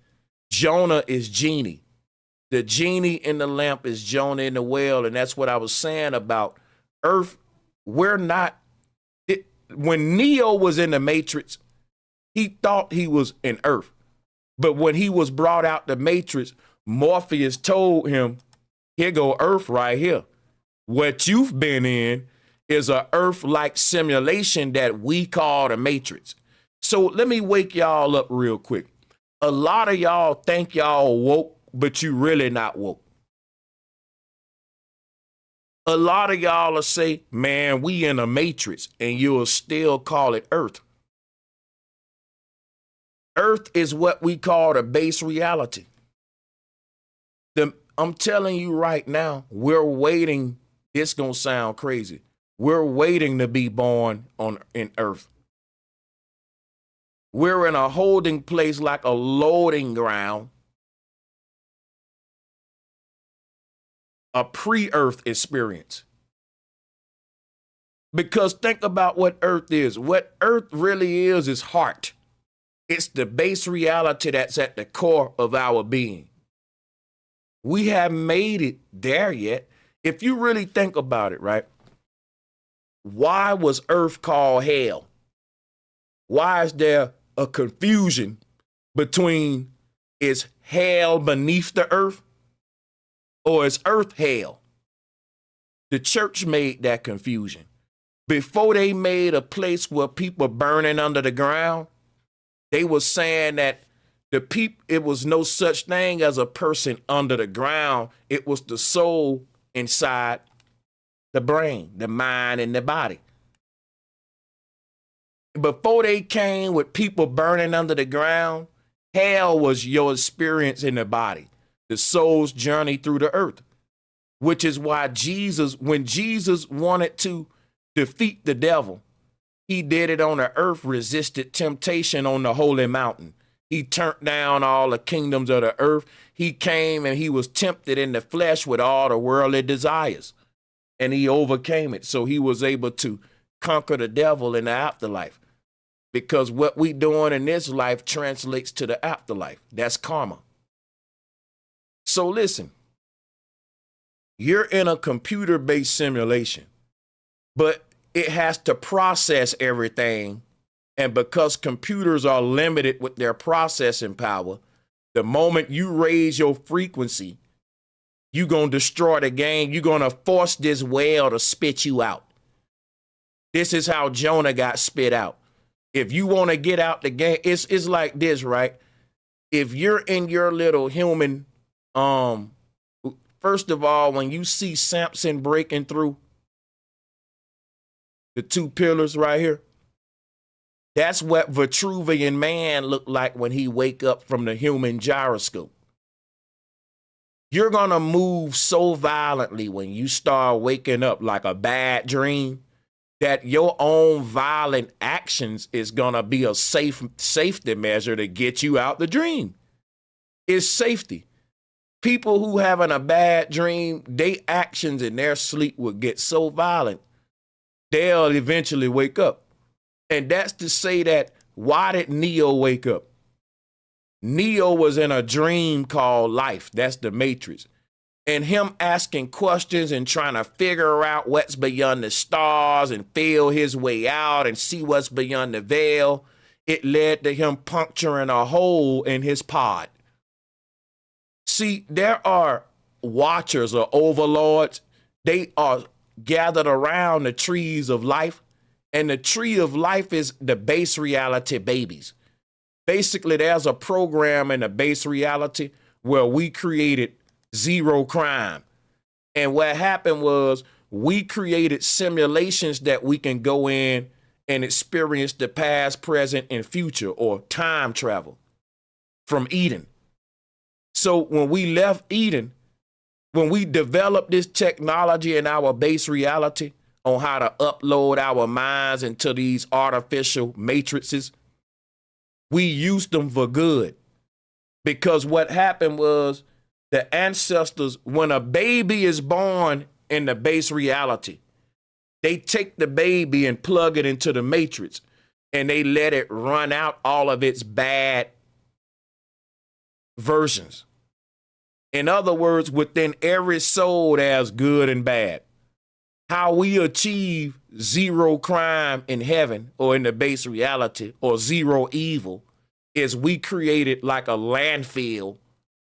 [SPEAKER 1] Jonah is genie. The genie in the lamp is Jonah in the well, and that's what I was saying about Earth. We're not, when Neo was in the Matrix, he thought he was in Earth. But when he was brought out the Matrix, Morpheus told him, here go Earth right here. What you've been in is a Earth-like simulation that we call the Matrix. So let me wake y'all up real quick. A lot of y'all think y'all woke, but you really not woke. A lot of y'all will say, man, we in a Matrix, and you'll still call it Earth. Earth is what we call the base reality. I'm telling you right now, we're waiting. It's gonna sound crazy. We're waiting to be born in Earth. We're in a holding place, like a loading ground, a pre-Earth experience. Because think about what Earth is. What Earth really is heart. It's the base reality that's at the core of our being. We haven't made it there yet. If you really think about it, right? Why was Earth called hell? Why is there a confusion between, is hell beneath the earth or is earth hell? The church made that confusion. Before they made a place where people burning under the ground, they were saying that it was no such thing as a person under the ground. It was the soul inside the brain, the mind, and the body. Before they came with people burning under the ground, hell was your experience in the body, the soul's journey through the earth, which is why when Jesus wanted to defeat the devil, he did it on the earth, resisted temptation on the holy mountain. He turned down all the kingdoms of the earth. He came and he was tempted in the flesh with all the worldly desires, and he overcame it. So he was able to conquer the devil in the afterlife, because what we doing in this life translates to the afterlife. That's karma. So listen, you're in a computer-based simulation, but it has to process everything And because computers are limited with their processing power, the moment you raise your frequency, you're going to destroy the game. You're going to force this whale to spit you out. This is how Jonah got spit out. If you want to get out the game, it's like this, right? If you're in your little human, first of all, when you see Samson breaking through the two pillars right here, that's what Vitruvian man looked like when he wake up from the human gyroscope. You're going to move so violently when you start waking up like a bad dream that your own violent actions is going to be a safety measure to get you out the dream. It's safety. People who having a bad dream, their actions in their sleep will get so violent, they'll eventually wake up. And that's to say that, why did Neo wake up? Neo was in a dream called life. That's the Matrix. And him asking questions and trying to figure out what's beyond the stars and feel his way out and see what's beyond the veil, it led to him puncturing a hole in his pod. See, there are watchers or overlords. They are gathered around the trees of life. And the tree of life is the base reality babies. Basically, there's a program in the base reality where we created zero crime. And what happened was we created simulations that we can go in and experience the past, present, and future, or time travel from Eden. So when we left Eden, when we developed this technology in our base reality on how to upload our minds into these artificial matrices, we used them for good. Because what happened was the ancestors, when a baby is born in the base reality, they take the baby and plug it into the matrix and they let it run out all of its bad versions. In other words, within every soul, there's good and bad. How we achieve zero crime in heaven or in the base reality, or zero evil, is we created like a landfill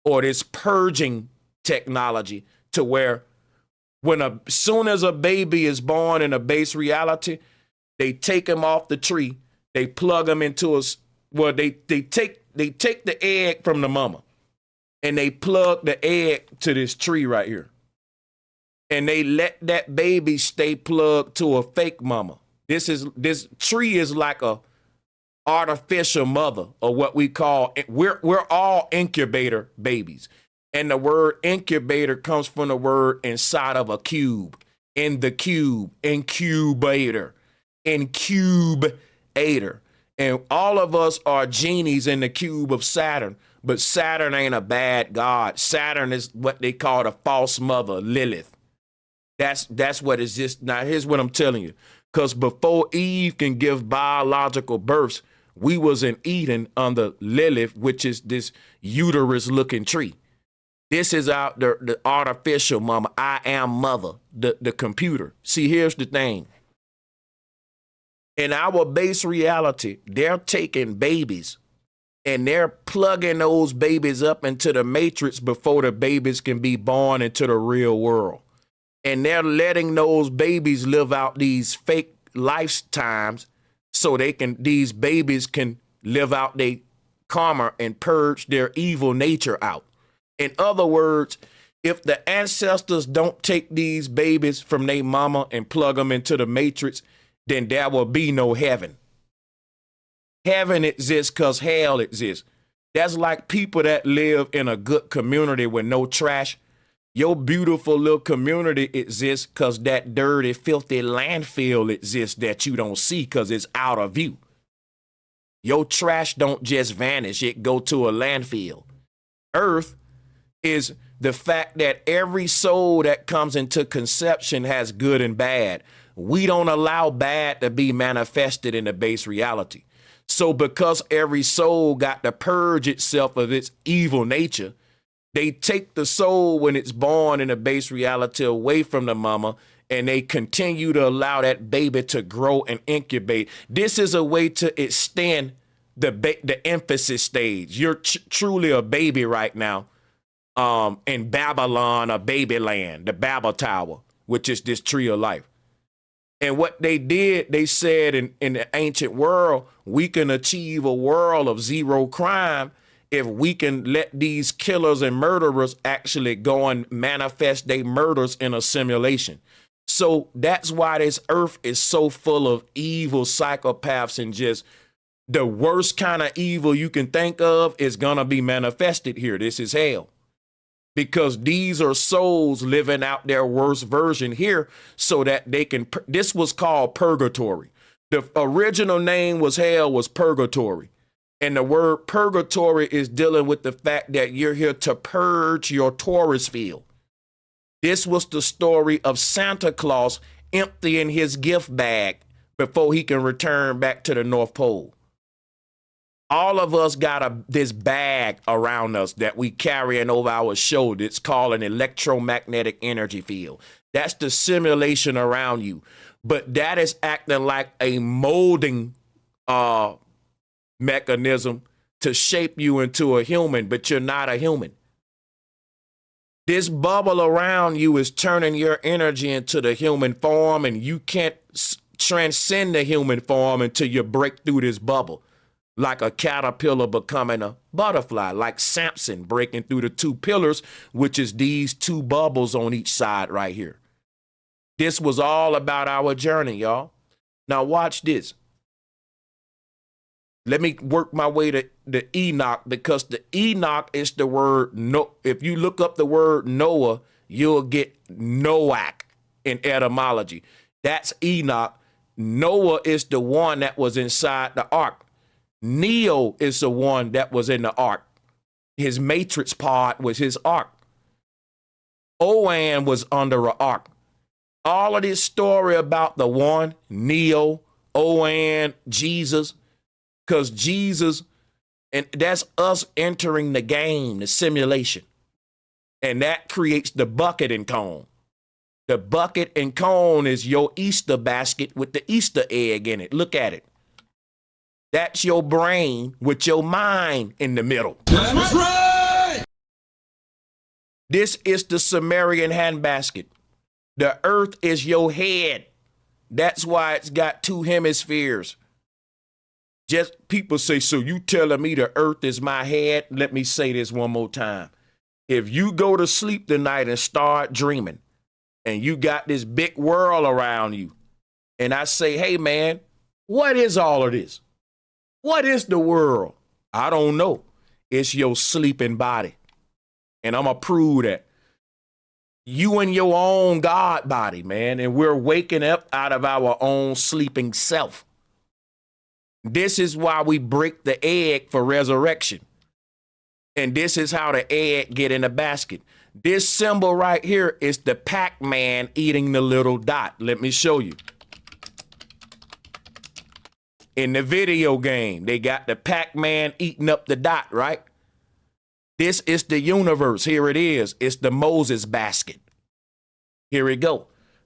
[SPEAKER 1] or this purging technology to where when soon as a baby is born in a base reality, they take him off the tree, they plug him into they take the egg from the mama and they plug the egg to this tree right here. And they let that baby stay plugged to a fake mama. This tree is like a artificial mother, or what we call, we're all incubator babies. And the word incubator comes from the word inside of a cube. In the cube, incubator, incubator. And all of us are genies in the cube of Saturn. But Saturn ain't a bad god. Saturn is what they call the false mother, Lilith. That's what exists. Now, here's what I'm telling you. Because before Eve can give biological births, we was in Eden under Lilith, which is this uterus-looking tree. This is the artificial mama. I am mother, the computer. See, here's the thing. In our base reality, they're taking babies and they're plugging those babies up into the matrix before the babies can be born into the real world. And they're letting those babies live out these fake lifetimes so these babies can live out their karma and purge their evil nature out. In other words, if the ancestors don't take these babies from their mama and plug them into the matrix, then there will be no heaven. Heaven exists because hell exists. That's like people that live in a good community with no trash. Your beautiful little community exists because that dirty, filthy landfill exists that you don't see because it's out of view. Your trash don't just vanish, it go to a landfill. Earth is the fact that every soul that comes into conception has good and bad. We don't allow bad to be manifested in the base reality. So because every soul got to purge itself of its evil nature, they take the soul when it's born in a base reality away from the mama and they continue to allow that baby to grow and incubate. This is a way to extend the emphasis stage. You're truly a baby right now in Babylon or Babyland, the Babel Tower, which is this tree of life. And what they did, they said in the ancient world, we can achieve a world of zero crime if we can let these killers and murderers actually go and manifest their murders in a simulation. So that's why this earth is so full of evil psychopaths, and just the worst kind of evil you can think of is going to be manifested here. This is hell. Because these are souls living out their worst version here so that they can, this was called purgatory. The original name was hell, was purgatory. And the word purgatory is dealing with the fact that you're here to purge your Taurus field. This was the story of Santa Claus emptying his gift bag before he can return back to the North Pole. All of us got this bag around us that we carrying over our shoulder. It's called an electromagnetic energy field. That's the simulation around you. But that is acting like a molding mechanism to shape you into a human, but you're not a human. This bubble around you is turning your energy into the human form, and you can't transcend the human form until you break through this bubble. Like a caterpillar becoming a butterfly, like Samson breaking through the two pillars, which is these two bubbles on each side right here. This was all about our journey, y'all. Now watch this. Let me work my way to the Enoch, because the Enoch is the word no. If you look up the word Noah, you'll get Noach in etymology. That's Enoch. Noah is the one that was inside the ark. Neo is the one that was in the ark. His matrix pod was his ark. Oan was under an ark. All of this story about the one, Neo, Oan, Jesus, because Jesus, and that's us entering the game, the simulation. And that creates the bucket and cone. The bucket and cone is your Easter basket with the Easter egg in it. Look at it. That's your brain with your mind in the middle. That's right. This is the Sumerian handbasket. The earth is your head. That's why it's got two hemispheres. Just people say, so you telling me the earth is my head? Let me say this one more time. If you go to sleep tonight and start dreaming, and you got this big world around you, and I say, hey man, what is all of this? What is the world? I don't know. It's your sleeping body. And I'm going to prove that. You in your own God body, man. And we're waking up out of our own sleeping self. This is why we break the egg for resurrection. And this is how the egg get in the basket. This symbol right here is the Pac-Man eating the little dot. Let me show you. In the video game, they got the Pac-Man eating up the dot, right? This is the universe. Here it is. It's the Moses basket. Here we go.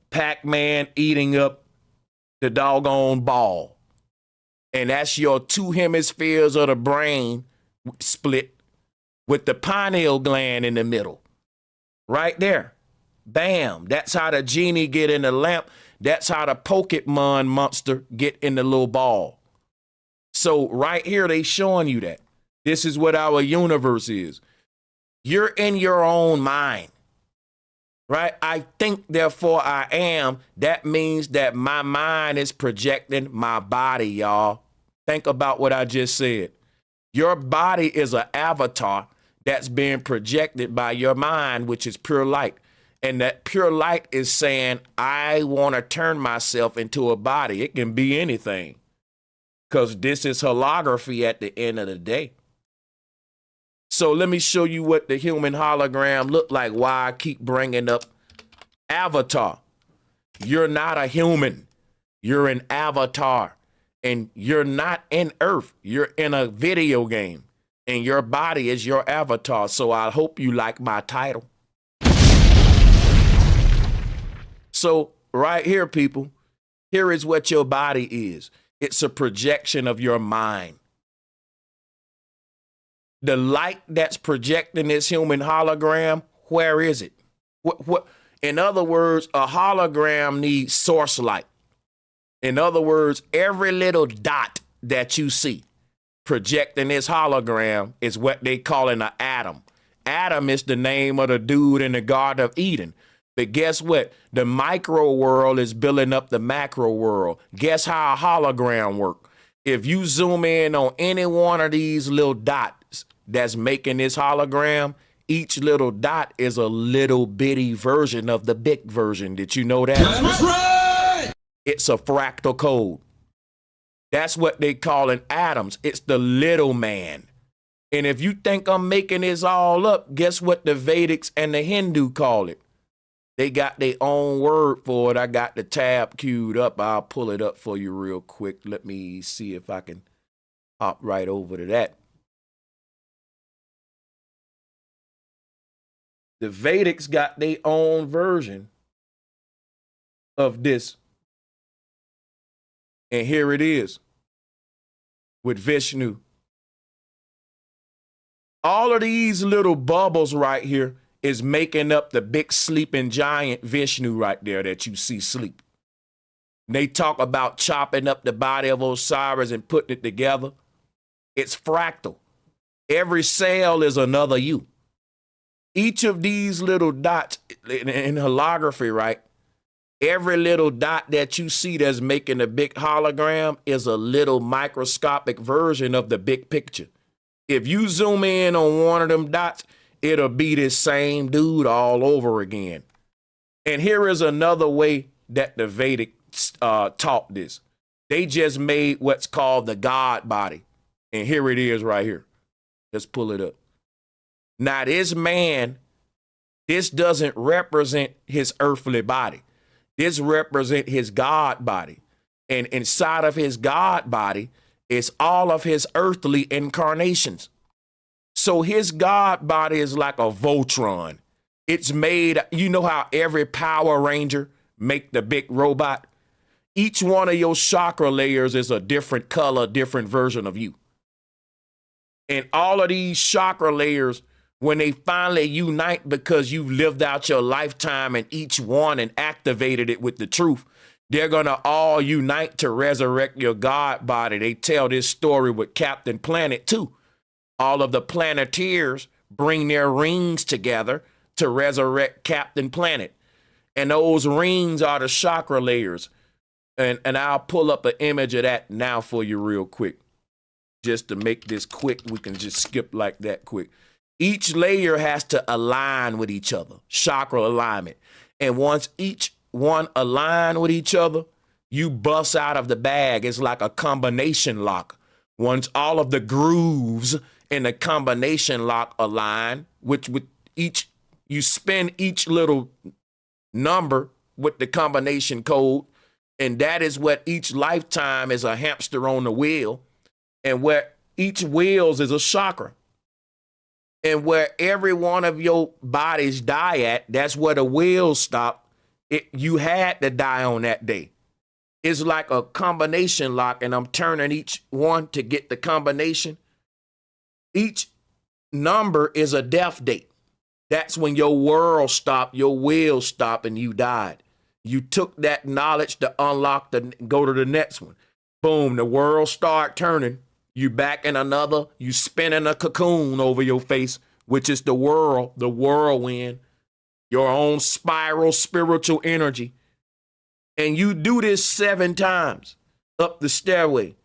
[SPEAKER 1] Pac-Man eating up the doggone ball. And that's your two hemispheres of the brain split with the pineal gland in the middle. Right there. Bam. That's how the genie get in the lamp. That's how the Pokemon monster get in the little ball. So right here, they showing you that. This is what our universe is. You're in your own mind, right? I think, therefore I am. That means that my mind is projecting my body, y'all. Think about what I just said. Your body is an avatar that's being projected by your mind, which is pure light. And that pure light is saying, I want to turn myself into a body. It can be anything. Because this is holography at the end of the day. So let me show you what the human hologram look like. Why I keep bringing up avatar. You're not a human. You're an avatar. And you're not in Earth. You're in a video game. And your body is your avatar. So I hope you like my title. So right here, people, here is what your body is. It's a projection of your mind. The light that's projecting this human hologram, where is it? What? In other words, a hologram needs source light. In other words, every little dot that you see projecting this hologram is what they call an atom. Adam is the name of the dude in the Garden of Eden. But guess what? The micro world is building up the macro world. Guess how a hologram works? If you zoom in on any one of these little dots that's making this hologram, each little dot is a little bitty version of the big version. Did you know that? That's right! It's a fractal code. That's what they call in atoms. It's the little man. And if you think I'm making this all up, guess what the Vedics and the Hindu call it? They got their own word for it. I got the tab queued up. I'll pull it up for you real quick. Let me see if I can hop right over to that. The Vedics got their own version of this. And here it is with Vishnu. All of these little bubbles right here is making up the big sleeping giant Vishnu right there that you see sleep. And they talk about chopping up the body of Osiris and putting it together. It's fractal. Every cell is another you. Each of these little dots in holography, right? Every little dot that you see that's making a big hologram is a little microscopic version of the big picture. If you zoom in on one of them dots, it'll be this same dude all over again. And here is another way that the Vedic taught this. They just made what's called the God body. And here it is right here. Let's pull it up. Now this man, this doesn't represent his earthly body. This represents his God body. And inside of his God body is all of his earthly incarnations. So his God body is like a Voltron. It's made, you know how every Power Ranger make the big robot? Each one of your chakra layers is a different color, different version of you. And all of these chakra layers, when they finally unite because you've lived out your lifetime and each one and activated it with the truth, they're going to all unite to resurrect your God body. They tell this story with Captain Planet too. All of the Planeteers bring their rings together to resurrect Captain Planet. And those rings are the chakra layers. And I'll pull up an image of that now for you real quick. Just to make this quick, we can just skip like that quick. Each layer has to align with each other, chakra alignment. And once each one align with each other, you bust out of the bag. It's like a combination lock. Once all of the grooves in the combination lock align, which with each, you spin each little number with the combination code, and that is what each lifetime is a hamster on the wheel, and where each wheels is a chakra. And where every one of your bodies die at, that's where the wheels stop. You had to die on that day. It's like a combination lock, and I'm turning each one to get the combination. Each number is a death date. That's when your world stopped, your wheels stopped, and you died. You took that knowledge to unlock go to the next one. Boom, the world start turning. You back in another, you spinning a cocoon over your face, which is the world, the whirlwind, your own spiral spiritual energy. And you do this 7 times up the stairway.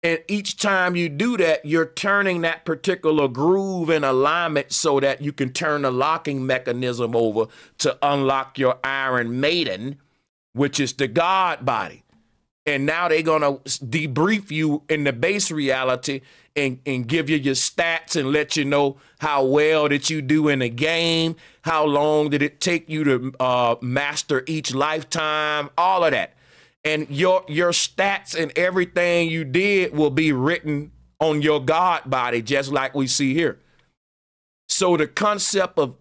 [SPEAKER 1] And each time you do that, you're turning that particular groove in alignment so that you can turn the locking mechanism over to unlock your Iron Maiden, which is the God body. And now they're going to debrief you in the base reality and give you your stats and let you know how well did you do in the game, how long did it take you to master each lifetime, all of that. And your stats and everything you did will be written on your God body, just like we see here. So the concept of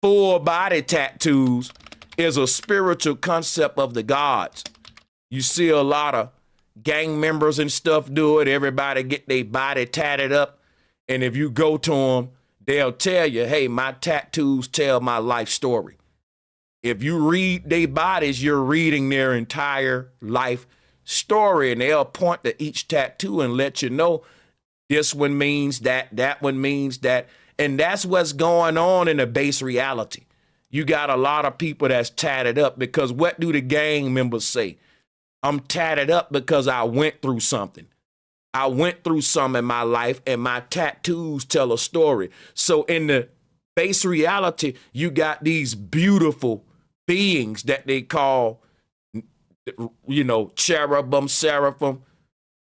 [SPEAKER 1] full body tattoos is a spiritual concept of the gods. You see a lot of gang members and stuff do it. Everybody get their body tatted up. And if you go to them, they'll tell you, hey, my tattoos tell my life story. If you read their bodies, you're reading their entire life story. And they'll point to each tattoo and let you know this one means that, that one means that. And that's what's going on in the base reality. You got a lot of people that's tatted up because what do the gang members say? I'm tatted up because I went through something. I went through some in my life and my tattoos tell a story. So in the base reality, you got these beautiful beings that they call, cherubim, seraphim.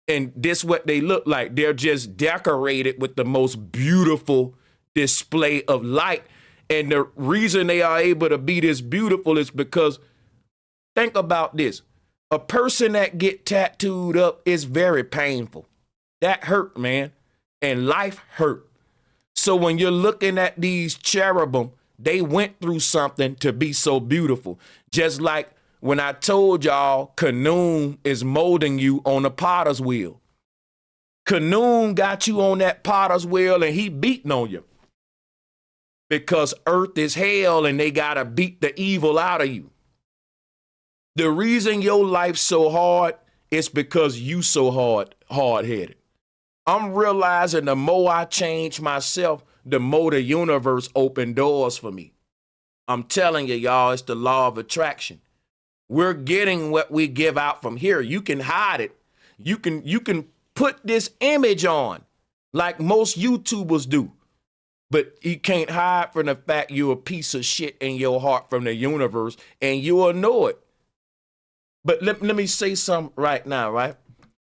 [SPEAKER 1] And this what they look like. They're just decorated with the most beautiful display of light. And the reason they are able to be this beautiful is because, think about this. A person that get tattooed up is very painful. That hurt, man. And life hurt. So when you're looking at these cherubim, they went through something to be so beautiful. Just like when I told y'all Kanoon is molding you on a potter's wheel. Kanoon got you on that potter's wheel and he beating on you. Because earth is hell and they got to beat the evil out of you. The reason your life's so hard is because you so hard-headed. I'm realizing the more I change myself, the more the universe open doors for me. I'm telling you, y'all, it's the law of attraction. We're getting what we give out from here. You can hide it. You can put this image on like most YouTubers do. But you can't hide from the fact you're a piece of shit in your heart from the universe, and you will know it. But let me say something right now, right?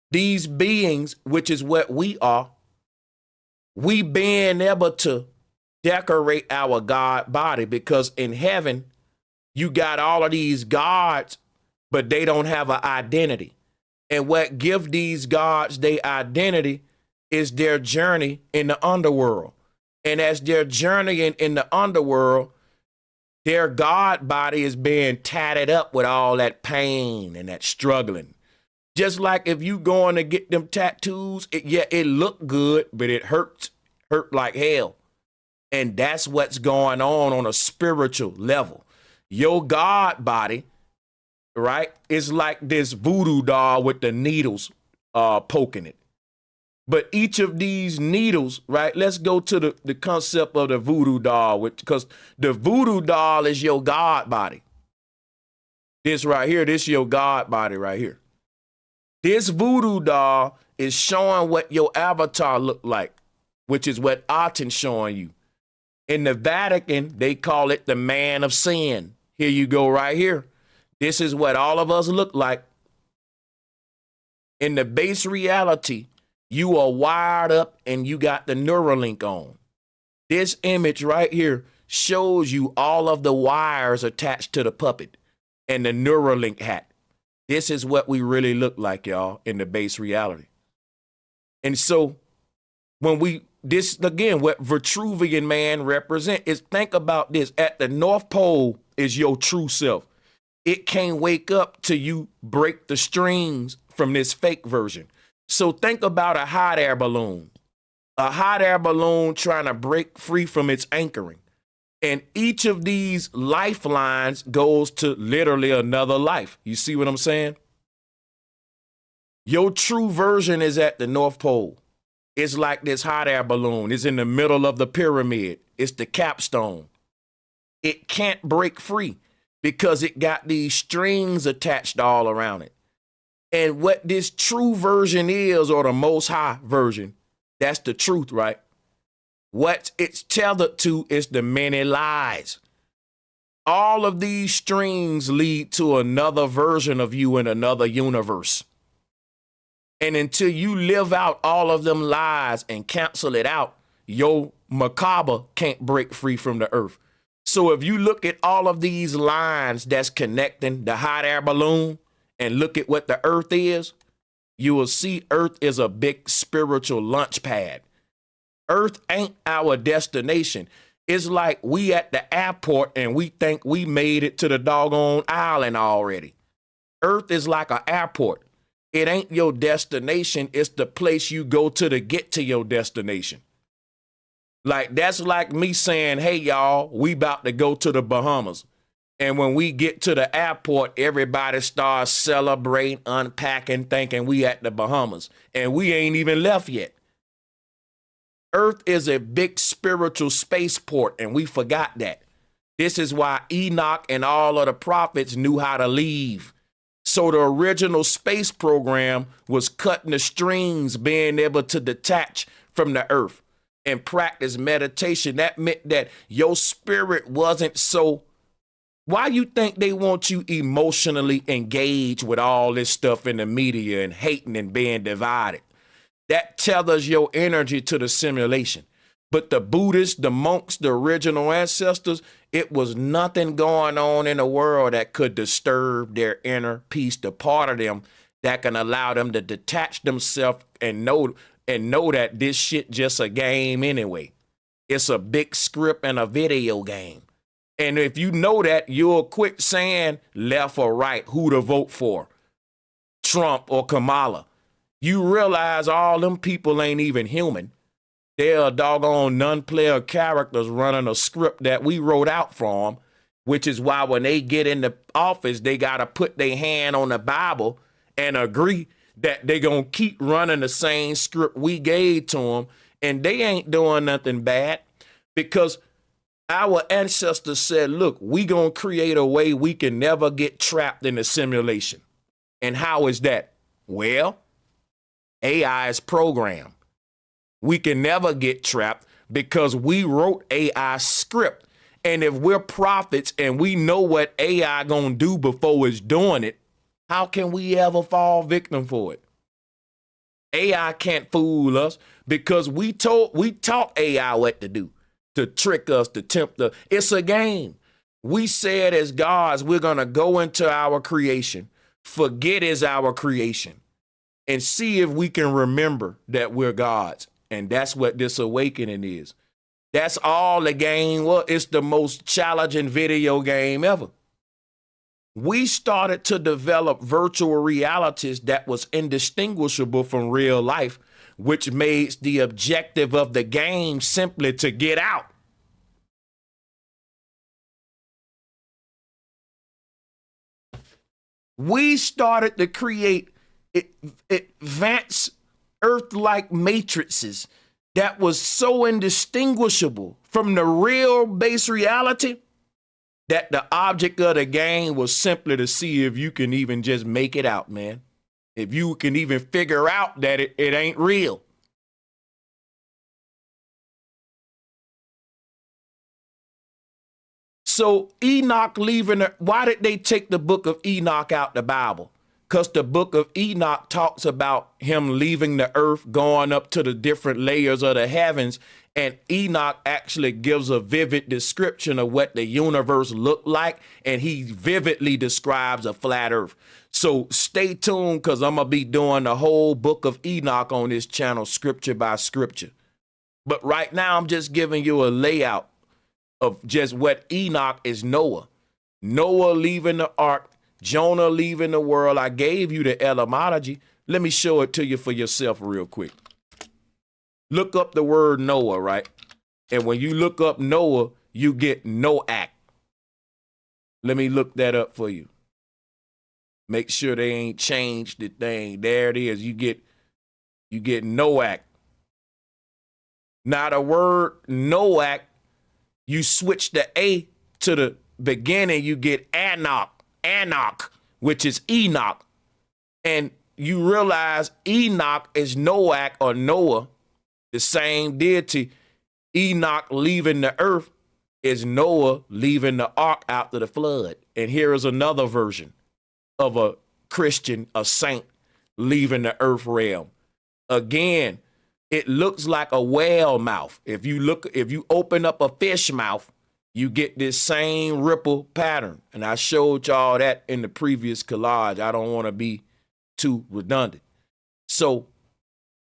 [SPEAKER 1] These beings, which is what we are, we being able to decorate our God body because in heaven, you got all of these gods, but they don't have an identity. And what gives these gods their identity is their journey in the underworld. And as they're journeying in the underworld, their God body is being tatted up with all that pain and that struggling. Just like if you going to get them tattoos, it look good, but it hurt like hell. And that's what's going on a spiritual level. Your God body, right, is like this voodoo doll with the needles poking it. But each of these needles, right, let's go to the concept of the voodoo doll, because the voodoo doll is your God body. This right here, this your God body right here. This voodoo doll is showing what your avatar look like, which is what Aten's showing you. In the Vatican, they call it the man of sin. Here you go right here. This is what all of us look like. In the base reality, you are wired up and you got the Neuralink on. This image right here shows you all of the wires attached to the puppet and the Neuralink hat. This is what we really look like, y'all, in the base reality. And so this again, what Vitruvian man represent is, think about this. At the North Pole is your true self. It can't wake up till you break the strings from this fake version. So think about a hot air balloon. A hot air balloon trying to break free from its anchoring. And each of these lifelines goes to literally another life. You see what I'm saying? Your true version is at the North Pole. It's like this hot air balloon. It's in the middle of the pyramid. It's the capstone. It can't break free because it got these strings attached all around it. And what this true version is, or the most high version, that's the truth, right? What it's tethered to is the many lies. All of these strings lead to another version of you in another universe. And until you live out all of them lies and cancel it out, your macabre can't break free from the earth. So if you look at all of these lines that's connecting the hot air balloon and look at what the earth is, you will see earth is a big spiritual launch pad. Earth ain't our destination. It's like we at the airport and we think we made it to the doggone island already. Earth is like an airport. It ain't your destination. It's the place you go to get to your destination. Like, that's like me saying, hey, y'all, we about to go to the Bahamas. And when we get to the airport, everybody starts celebrating, unpacking, thinking we at the Bahamas. And we ain't even left yet. Earth is a big spiritual spaceport, and we forgot that. This is why Enoch and all of the prophets knew how to leave. So the original space program was cutting the strings, being able to detach from the earth and practice meditation. That meant that your spirit wasn't so. Why you think they want you emotionally engaged with all this stuff in the media and hating and being divided? That tethers your energy to the simulation. But the Buddhists, the monks, the original ancestors, it was nothing going on in the world that could disturb their inner peace, the part of them that can allow them to detach themselves and know that this shit just a game anyway. It's a big script and a video game. And if you know that, you'll quit saying left or right, who to vote for, Trump or Kamala. You realize all them people ain't even human. They're doggone non-player characters running a script that we wrote out for them, which is why when they get in the office, they got to put their hand on the Bible and agree that they're going to keep running the same script we gave to them. And they ain't doing nothing bad because our ancestors said, look, we going to create a way we can never get trapped in a simulation. And how is that? Well, AI is programmed. We can never get trapped because we wrote AI script. And if we're prophets and we know what AI gonna do before it's doing it, how can we ever fall victim for it? AI can't fool us because we taught AI what to do, to trick us, to tempt us. It's a game. We said as gods, we're gonna go into our creation, forget is our creation, and see if we can remember that we're gods. And that's what this awakening is. That's all the game was. It's the most challenging video game ever. We started to develop virtual realities that was indistinguishable from real life, which made the objective of the game simply to get out. We started to create advanced Earth-like matrices that was so indistinguishable from the real base reality that the object of the game was simply to see if you can even just make it out, man. If you can even figure out that it ain't real. So Enoch why did they take the book of Enoch out the Bible? Because the book of Enoch talks about him leaving the earth, going up to the different layers of the heavens. And Enoch actually gives a vivid description of what the universe looked like. And he vividly describes a flat earth. So stay tuned because I'm going to be doing the whole book of Enoch on this channel, scripture by scripture. But right now, I'm just giving you a layout of just what Enoch is Noah. Noah leaving the ark. Jonah leaving the world. I gave you the etymology. Let me show it to you for yourself real quick. Look up the word Noah, right? And when you look up Noah, you get Noach. Let me look that up for you. Make sure they ain't changed the thing. There it is. You get Noach. Now the word Noach, you switch the A to the beginning, you get Anak, which is Enoch. And you realize Enoch is Noach or Noah, the same deity. Enoch leaving the earth is Noah leaving the ark after the flood. And here is another version of a Christian, a saint, leaving the earth realm. Again, it looks like a whale mouth. If you open up a fish mouth, you get this same ripple pattern. And I showed y'all that in the previous collage. I don't want to be too redundant. So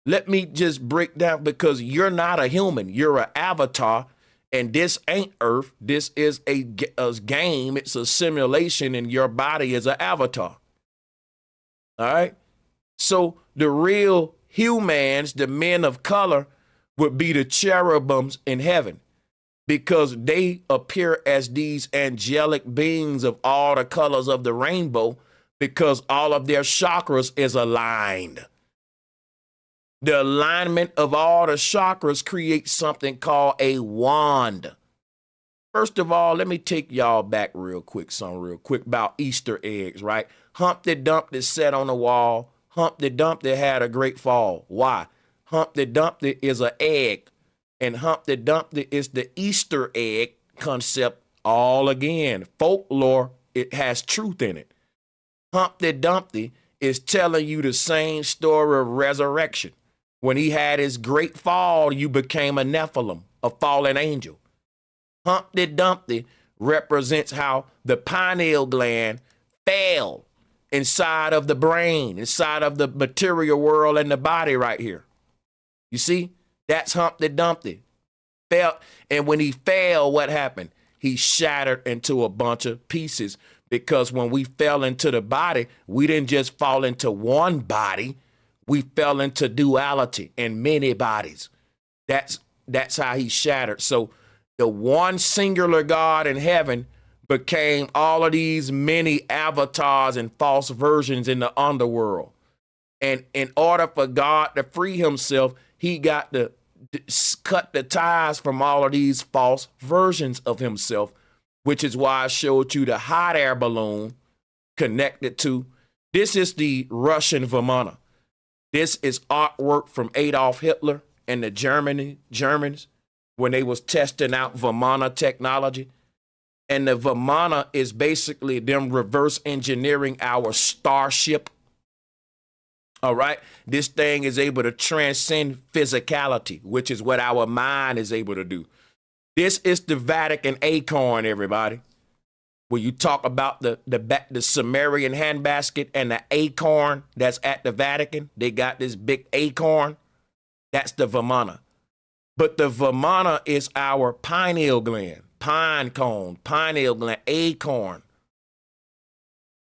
[SPEAKER 1] let me just break down, because you're not a human. You're an avatar. And this ain't Earth. This is a game. It's a simulation, and your body is an avatar. All right? So the real humans, the men of color, would be the cherubims in heaven, because they appear as these angelic beings of all the colors of the rainbow, because all of their chakras is aligned. The alignment of all the chakras creates something called a wand. First of all, let me take y'all back real quick about Easter eggs, right? Humpty Dumpty sat on the wall. Humpty Dumpty had a great fall. Why? Humpty Dumpty is an egg, and Humpty Dumpty is the Easter egg concept all again. Folklore, it has truth in it. Humpty Dumpty is telling you the same story of resurrection. When he had his great fall, you became a Nephilim, a fallen angel. Humpty Dumpty represents how the pineal gland fell inside of the brain, inside of the material world and the body right here. You see, that's Humpty Dumpty. Fell, and when he fell, what happened? He shattered into a bunch of pieces, because when we fell into the body, we didn't just fall into one body. We fell into duality in many bodies. That's how he shattered. So the one singular God in heaven became all of these many avatars and false versions in the underworld. And in order for God to free himself, he got to cut the ties from all of these false versions of himself, which is why I showed you the hot air balloon connected to. This is the Russian Vamana. This is artwork from Adolf Hitler and the Germans when they was testing out Vamana technology. And the Vamana is basically them reverse engineering our starship. All right. This thing is able to transcend physicality, which is what our mind is able to do. This is the Vatican acorn, everybody. When you talk about the Sumerian handbasket and the acorn that's at the Vatican, they got this big acorn. That's the Vamana. But the Vamana is our pineal gland, pine cone, pineal gland, acorn.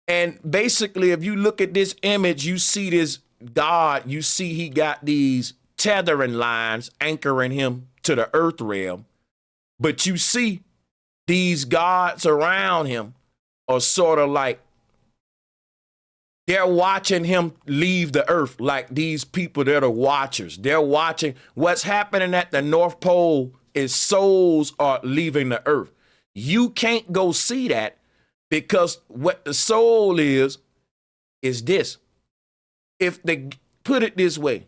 [SPEAKER 1] And basically, if you look at this image, you see this God, you see he got these tethering lines anchoring him to the earth realm. But you see these gods around him are sort of like they're watching him leave the earth, like these people that are watchers. They're watching what's happening at the North Pole is souls are leaving the earth. You can't go see that, because what the soul is this. Put it this way,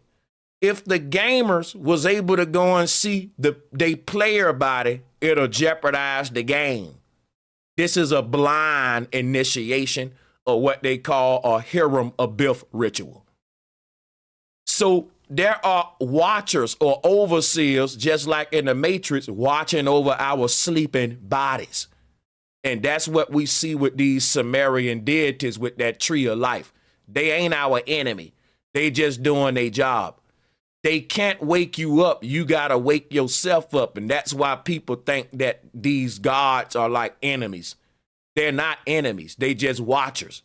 [SPEAKER 1] if the gamers was able to go and see they player body, it'll jeopardize the game. This is a blind initiation, or what they call a Hiram Abiff ritual. So there are watchers or overseers, just like in the Matrix, watching over our sleeping bodies. And that's what we see with these Sumerian deities with that tree of life. They ain't our enemy. They just doing their job. They can't wake you up. You got to wake yourself up. And that's why people think that these gods are like enemies. They're not enemies. They just watchers.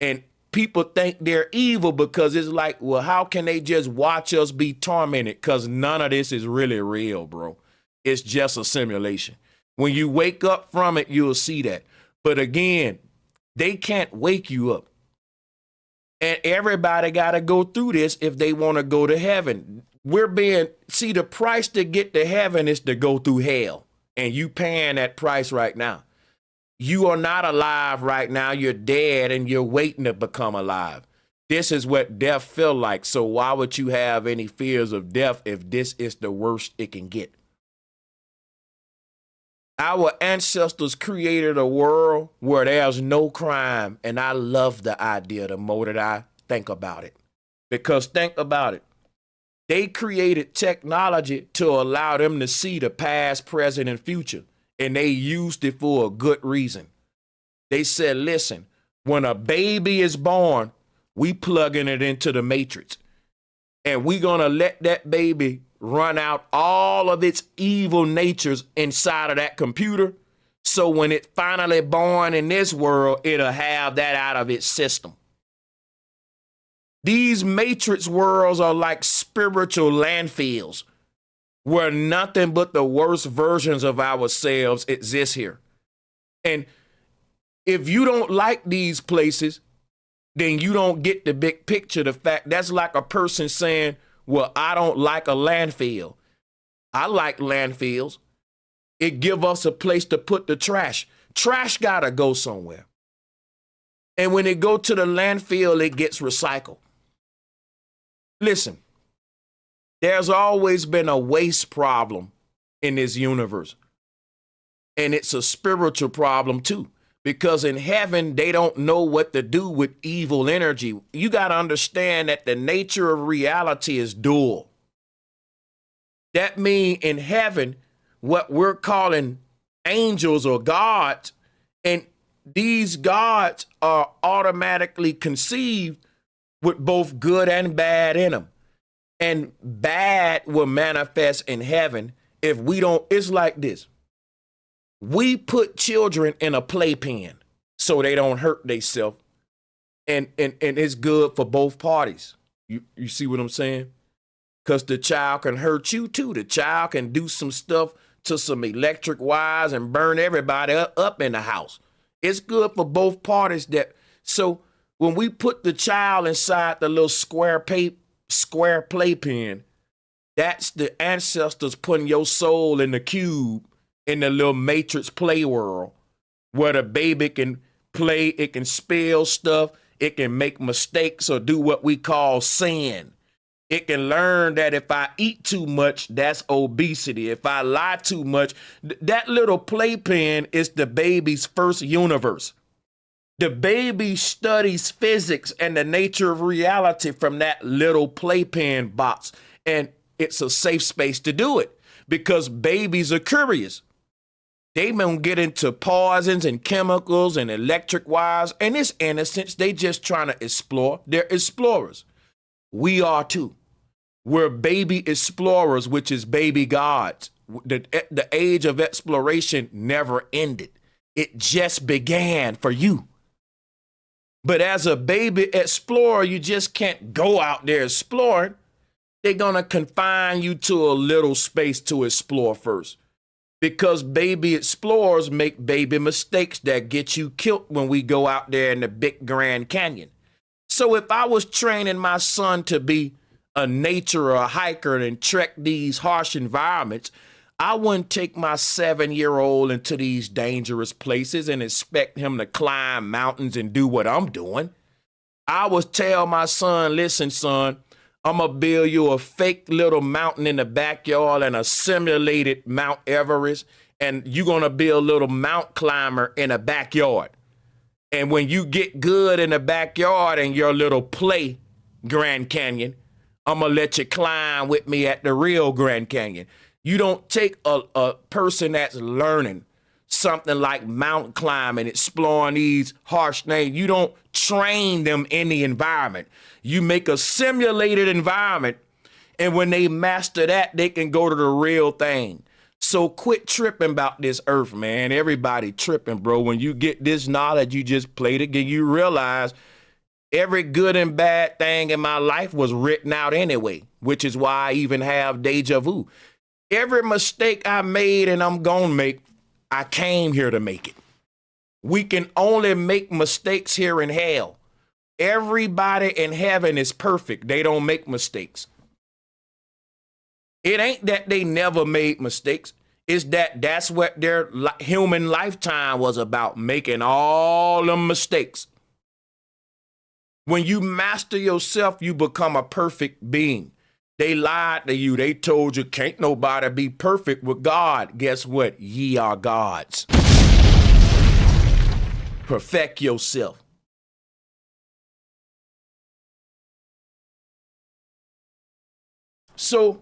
[SPEAKER 1] And people think they're evil because it's like, well, how can they just watch us be tormented? Because none of this is really real, bro. It's just a simulation. When you wake up from it, you'll see that. But again, they can't wake you up. And everybody got to go through this if they want to go to heaven. The price to get to heaven is to go through hell. And you paying that price right now. You are not alive right now. You're dead and you're waiting to become alive. This is what death feel like. So why would you have any fears of death if this is the worst it can get? Our ancestors created a world where there's no crime. And I love the idea the more that I think about it. Because think about it. They created technology to allow them to see the past, present, and future. And they used it for a good reason. They said, listen, when a baby is born, we plugging it into the matrix. And we're going to let that baby run out all of its evil natures inside of that computer. So when it's finally born in this world, it'll have that out of its system. These matrix worlds are like spiritual landfills where nothing but the worst versions of ourselves exist here. And if you don't like these places, then you don't get the big picture. The fact that's like a person saying, well, I don't like a landfill. I like landfills. It give us a place to put the trash. Trash gotta go somewhere. And when it go to the landfill, it gets recycled. Listen, there's always been a waste problem in this universe. And it's a spiritual problem too. Because in heaven, they don't know what to do with evil energy. You got to understand that the nature of reality is dual. That means in heaven, what we're calling angels or gods, and these gods are automatically conceived with both good and bad in them. And bad will manifest in heaven if we don't. It's like this. We put children in a playpen so they don't hurt themselves. And it's good for both parties. You see what I'm saying? Because the child can hurt you too. The child can do some stuff to some electric wires and burn everybody up in the house. It's good for both parties. So when we put the child inside the little square playpen, that's the ancestors putting your soul in the cube in the little matrix play world where the baby can play, it can spell stuff, it can make mistakes or do what we call sin. It can learn that if I eat too much, that's obesity. If I lie too much, that little playpen is the baby's first universe. The baby studies physics and the nature of reality from that little playpen box. And it's a safe space to do it because babies are curious. They don't get into poisons and chemicals and electric wires. And it's innocence. They just trying to explore. They're explorers. We are too. We're baby explorers, which is baby gods. The age of exploration never ended. It just began for you. But as a baby explorer, you just can't go out there exploring. They're going to confine you to a little space to explore first. Because baby explorers make baby mistakes that get you killed when we go out there in the big Grand Canyon. So if I was training my son to be a nature or a hiker and trek these harsh environments, I wouldn't take my 7-year-old into these dangerous places and expect him to climb mountains and do what I'm doing. I would tell my son, listen, son, I'm going to build you a fake little mountain in the backyard and a simulated Mount Everest, and you're going to be a little mount climber in the backyard. And when you get good in the backyard and your little play Grand Canyon, I'm going to let you climb with me at the real Grand Canyon. You don't take a person that's learning something like mountain climbing, exploring these harsh things. You don't train them in the environment. You make a simulated environment, and when they master that, they can go to the real thing. So quit tripping about this earth, man. Everybody tripping, bro. When you get this knowledge, you just play the game. You realize every good and bad thing in my life was written out anyway, which is why I even have deja vu. Every mistake I made and I'm going to make, I came here to make it. We can only make mistakes here in hell. Everybody in heaven is perfect. They don't make mistakes. It ain't that they never made mistakes. It's that's what their human lifetime was about, making all the mistakes. When you master yourself, you become a perfect being. They lied to you. They told you can't nobody be perfect with God. Guess what? Ye are gods. Perfect yourself. So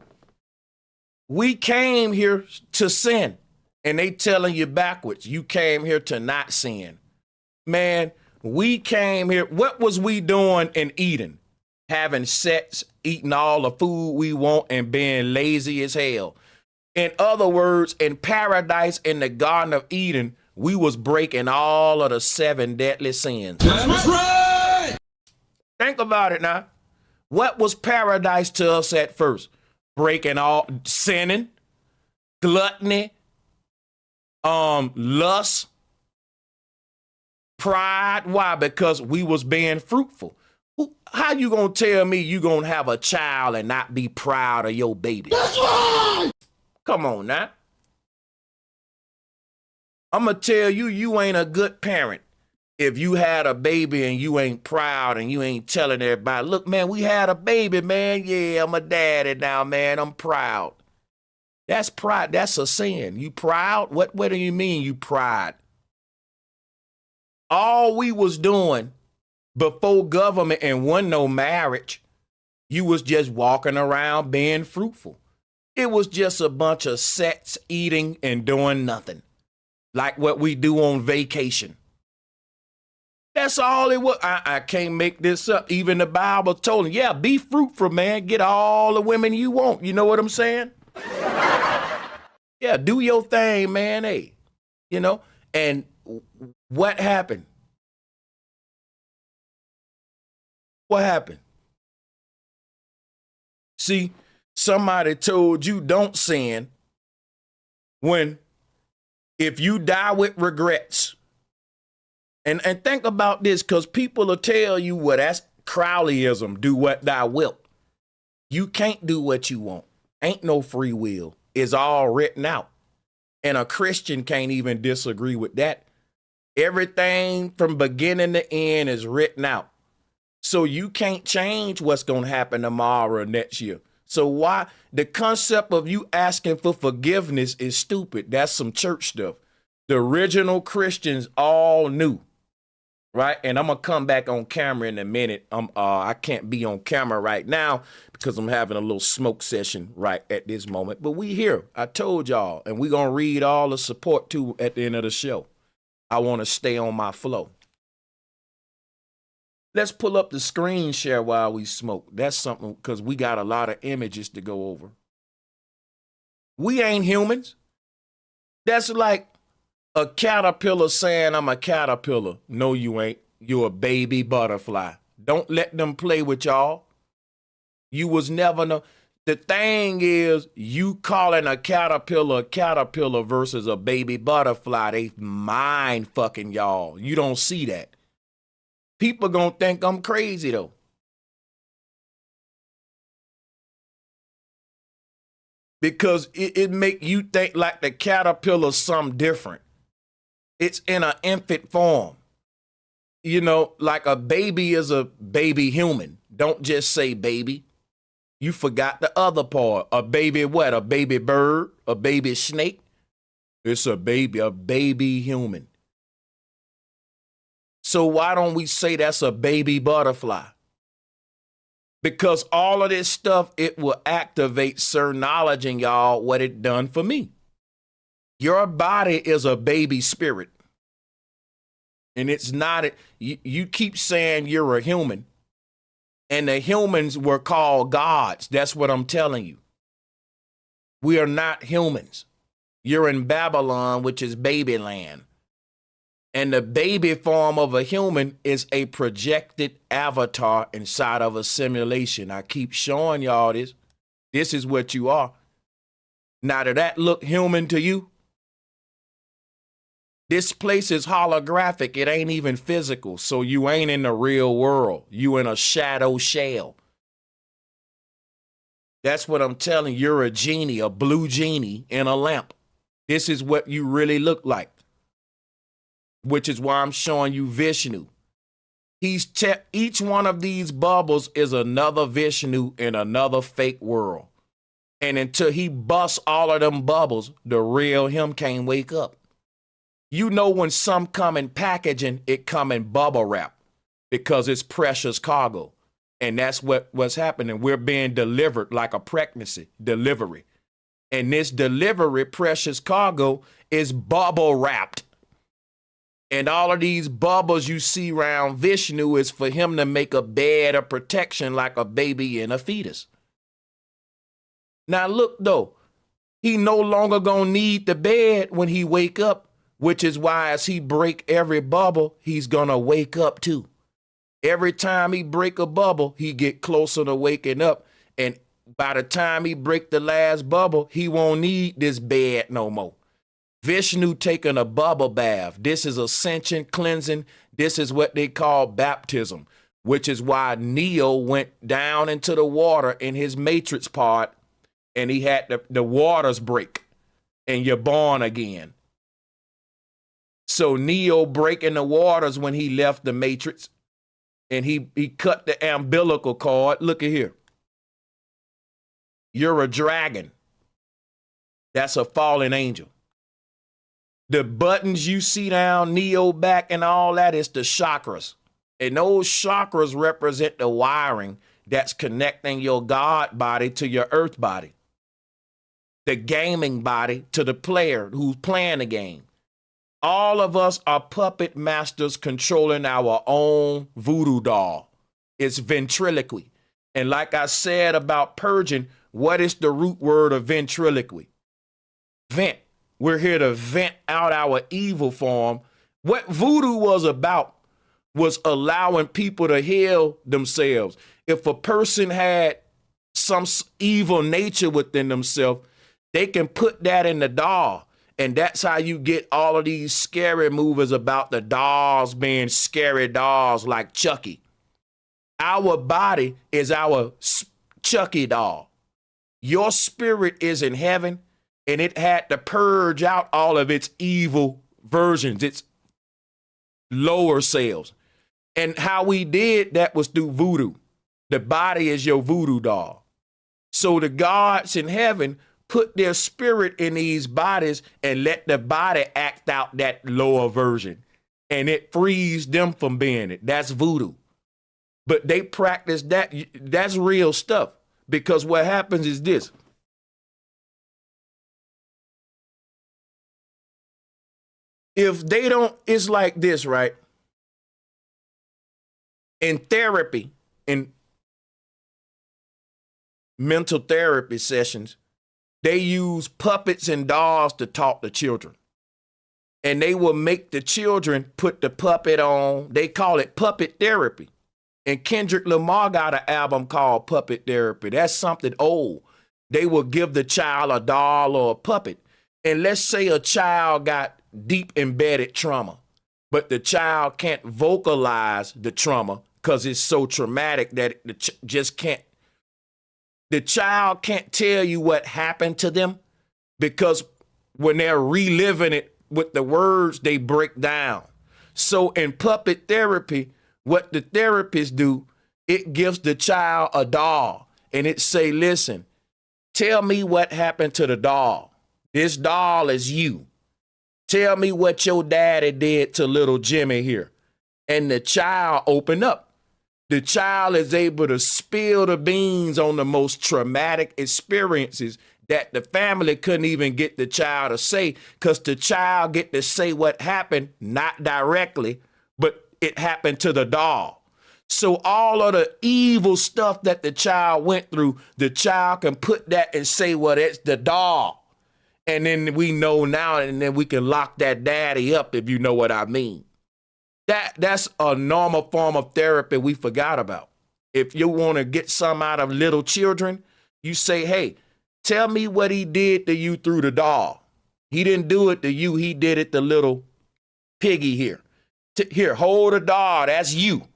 [SPEAKER 1] we came here to sin, and they telling you backwards. You came here to not sin. Man, we came here. What was we doing in Eden? having sex, eating all the food we want, and being lazy as hell. In other words, in paradise in the Garden of Eden, we was breaking all of the 7 deadly sins. That's right. Think about it now. What was paradise to us at first? Breaking all sinning, gluttony, lust, pride. Why? Because we was being fruitful. How you gonna tell me you gonna have a child and not be proud of your baby? That's right. Come on now. I'm going to tell you, you ain't a good parent if you had a baby and you ain't proud and you ain't telling everybody, look, man, we had a baby, man. Yeah, I'm a daddy now, man. I'm proud. That's pride. That's a sin. You proud? What do you mean you pride? All we was doing before government and wasn't no marriage, you was just walking around being fruitful. It was just a bunch of sex, eating, and doing nothing. Like what we do on vacation. That's all it was. I can't make this up. Even the Bible told him, yeah, be fruitful, man. Get all the women you want. You know what I'm saying? Yeah, do your thing, man. Hey, you know, and what happened? What happened? See, somebody told you don't sin when if you die with regrets. And think about this, because people will tell you, well, that's Crowleyism, do what thou wilt. You can't do what you want. Ain't no free will. It's all written out. And a Christian can't even disagree with that. Everything from beginning to end is written out. So you can't change what's going to happen tomorrow or next year. So why the concept of you asking for forgiveness is stupid. That's some church stuff. The original Christians all knew, right? And I'm going to come back on camera in a minute. I can't be on camera right now because I'm having a little smoke session right at this moment. But we here. I told y'all, and we're going to read all the support too at the end of the show. I want to stay on my flow. Let's pull up the screen share while we smoke. That's something, because we got a lot of images to go over. We ain't humans. That's like a caterpillar saying, I'm a caterpillar. No, you ain't. You're a baby butterfly. Don't let them play with y'all. You was never know. The thing is, you calling a caterpillar versus a baby butterfly, they mind fucking y'all. You don't see that. People gonna think I'm crazy though. Because it make you think like the caterpillar's something different. It's in an infant form. You know, like a baby is a baby human. Don't just say baby. You forgot the other part. A baby what? A baby bird? A baby snake? It's a baby human. So why don't we say that's a baby butterfly? Because all of this stuff, it will activate certain knowledge in y'all, what it done for me. Your body is a baby spirit. And it's not, you keep saying you're a human. And the humans were called gods. That's what I'm telling you. We are not humans. You're in Babylon, which is babyland. And the baby form of a human is a projected avatar inside of a simulation. I keep showing y'all this. This is what you are. Now, did that look human to you? This place is holographic. It ain't even physical. So you ain't in the real world. You in a shadow shell. That's what I'm telling you. You're a genie, a blue genie in a lamp. This is what you really look like. Which is why I'm showing you Vishnu. Each one of these bubbles is another Vishnu in another fake world. And until he busts all of them bubbles, the real him can't wake up. You know when some come in packaging, it come in bubble wrap because it's precious cargo. And that's what's happening. We're being delivered like a pregnancy delivery. And this delivery, precious cargo, is bubble wrapped. And all of these bubbles you see around Vishnu is for him to make a bed of protection like a baby and a fetus. Now look though, he no longer gonna need the bed when he wake up, which is why as he break every bubble, he's gonna wake up too. Every time he break a bubble, he get closer to waking up. And by the time he break the last bubble, he won't need this bed no more. Vishnu taking a bubble bath. This is ascension cleansing. This is what they call baptism, which is why Neo went down into the water in his matrix part and he had the waters break and you're born again. So Neo breaking the waters when he left the matrix and he cut the umbilical cord. Look at here. You're a dragon. That's a fallen angel. The buttons you see down Neo back and all that is the chakras. And those chakras represent the wiring that's connecting your God body to your earth body. The gaming body to the player who's playing the game. All of us are puppet masters controlling our own voodoo doll. It's ventriloquy. And like I said about purging, what is the root word of ventriloquy? Vent. We're here to vent out our evil form. What voodoo was about was allowing people to heal themselves. If a person had some evil nature within themselves, they can put that in the doll. And that's how you get all of these scary movies about the dolls being scary dolls like Chucky. Our body is our Chucky doll. Your spirit is in heaven. And it had to purge out all of its evil versions, its lower selves. And how we did that was through voodoo. The body is your voodoo doll. So the gods in heaven put their spirit in these bodies and let the body act out that lower version. And it frees them from being it. That's voodoo. But they practice that. That's real stuff. Because what happens is this. If they don't, it's like this, right? In therapy, in mental therapy sessions, they use puppets and dolls to talk to children. And they will make the children put the puppet on. They call it puppet therapy. And Kendrick Lamar got an album called Puppet Therapy. That's something old. They will give the child a doll or a puppet. And let's say a child got deep embedded trauma, but the child can't vocalize the trauma because it's so traumatic that it just can't. The child can't tell you what happened to them because when they're reliving it with the words, they break down. So in puppet therapy, what the therapists do, it gives the child a doll and it say, listen, tell me what happened to the doll. This doll is you. Tell me what your daddy did to little Jimmy here. And the child open up. The child is able to spill the beans on the most traumatic experiences that the family couldn't even get the child to say, because the child get to say what happened, not directly, but it happened to the doll. So all of the evil stuff that the child went through, the child can put that and say, well, it's the doll. And then we know now, and then we can lock that daddy up, if you know what I mean. That's a normal form of therapy we forgot about. If you want to get some out of little children, you say, hey, tell me what he did to you through the doll. He didn't do it to you. He did it to little piggy here. Here, hold the doll. That's you.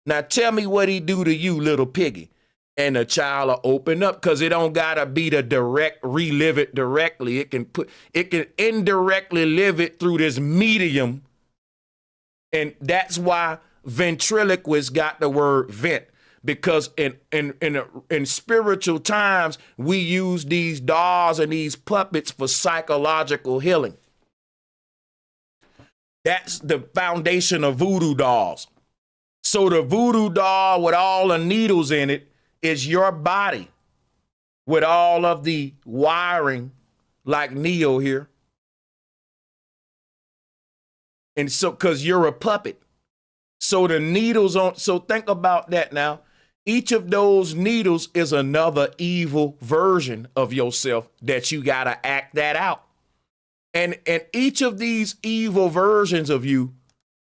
[SPEAKER 1] Now tell me what he do to you, little piggy. And the child will open up because it don't gotta be the direct relive it directly. It can indirectly live it through this medium. And that's why ventriloquists got the word vent. Because in spiritual times, we use these dolls and these puppets for psychological healing. That's the foundation of voodoo dolls. So the voodoo doll with all the needles in it is your body with all of the wiring like Neo here. And so, because you're a puppet. So the needles on, so think about that now. Each of those needles is another evil version of yourself that you got to act that out. And each of these evil versions of you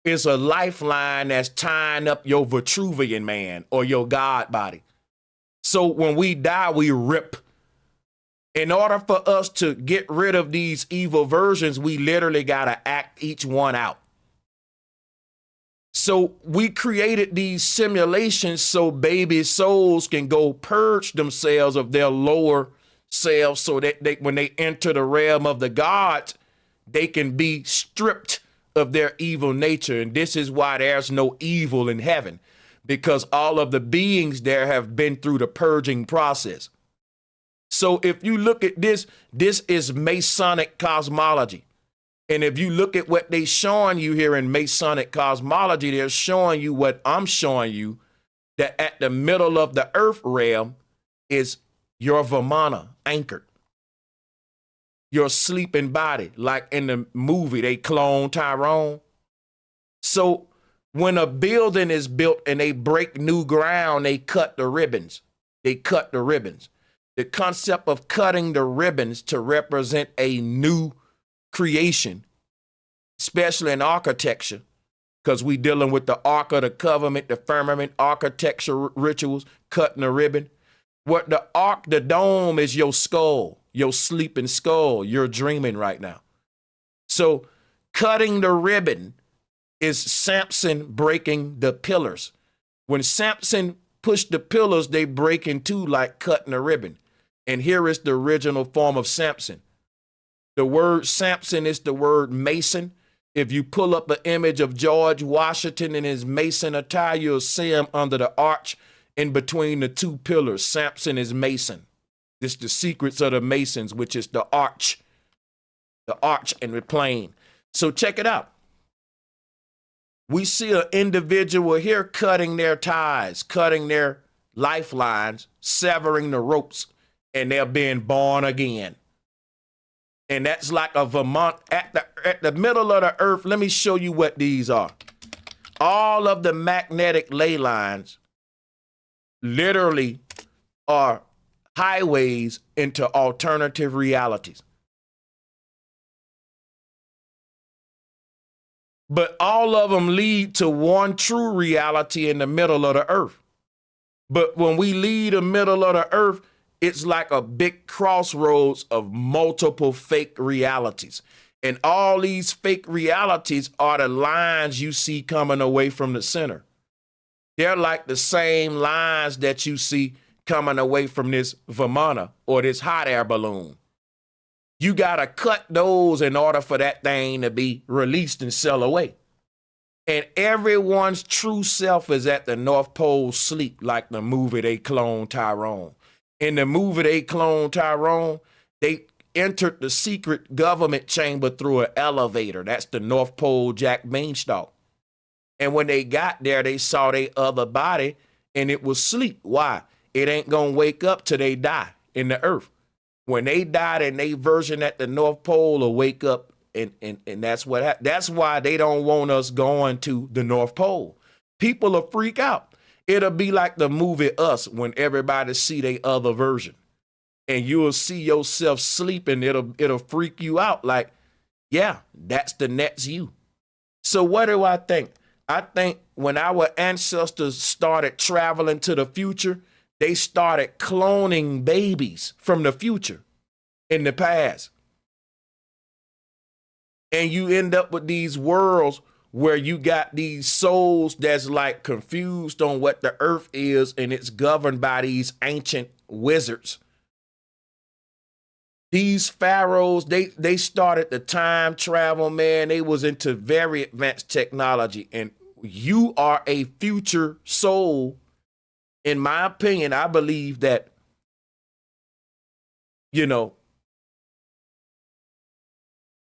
[SPEAKER 1] is a lifeline that's tying up your Vitruvian man or your God body. So when we die, we rip. In order for us to get rid of these evil versions, we literally got to act each one out. So we created these simulations so baby souls can go purge themselves of their lower selves so that they, when they enter the realm of the gods, they can be stripped of their evil nature. And this is why there's no evil in heaven, because all of the beings there have been through the purging process. So if you look at this, this is Masonic cosmology. And if you look at what they're showing you here in Masonic cosmology, they're showing you what I'm showing you, that at the middle of the earth realm is your Vamana anchored. Your sleeping body, like in the movie, they clone Tyrone. So when a building is built and they break new ground, they cut the ribbons. They cut the ribbons. The concept of cutting the ribbons to represent a new creation, especially in architecture, because we dealing with the Ark of the Covenant, the firmament, architecture rituals, cutting the ribbon. What the Ark, the dome is your skull, your sleeping skull. You're dreaming right now. So cutting the ribbon is Samson breaking the pillars. When Samson pushed the pillars, they break in two like cutting a ribbon. And here is the original form of Samson. The word Samson is the word Mason. If you pull up an image of George Washington in his Mason attire, you'll see him under the arch in between the two pillars. Samson is Mason. This is the secrets of the Masons, which is the arch and the plane. So check it out. We see an individual here cutting their ties, cutting their lifelines, severing the ropes, and they're being born again. And that's like a Vermont at the middle of the earth. Let me show you what these are. All of the magnetic ley lines literally are highways into alternative realities. But all of them lead to one true reality in the middle of the earth. But when we leave the middle of the earth, it's like a big crossroads of multiple fake realities. And all these fake realities are the lines you see coming away from the center. They're like the same lines that you see coming away from this Vamana or this hot air balloon. You got to cut those in order for that thing to be released and sail away. And everyone's true self is at the North Pole sleep, like the movie they cloned Tyrone. In the movie they cloned Tyrone, they entered the secret government chamber through an elevator. That's the North Pole Jack Beanstalk. And when they got there, they saw their other body and it was sleep. Why? It ain't gonna wake up till they die in the earth. When they died in their version at the North Pole will wake up, and that's what happened. That's why they don't want us going to the North Pole. People will freak out. It'll be like the movie Us when everybody see their other version. And you will see yourself sleeping. It'll freak you out like, yeah, that's the next you. So what do I think? I think when our ancestors started traveling to the future, they started cloning babies from the future in the past. And you end up with these worlds where you got these souls that's like confused on what the earth is, and it's governed by these ancient wizards. These pharaohs, they started the time travel, man. They was into very advanced technology, and you are a future soul. In my opinion, I believe that,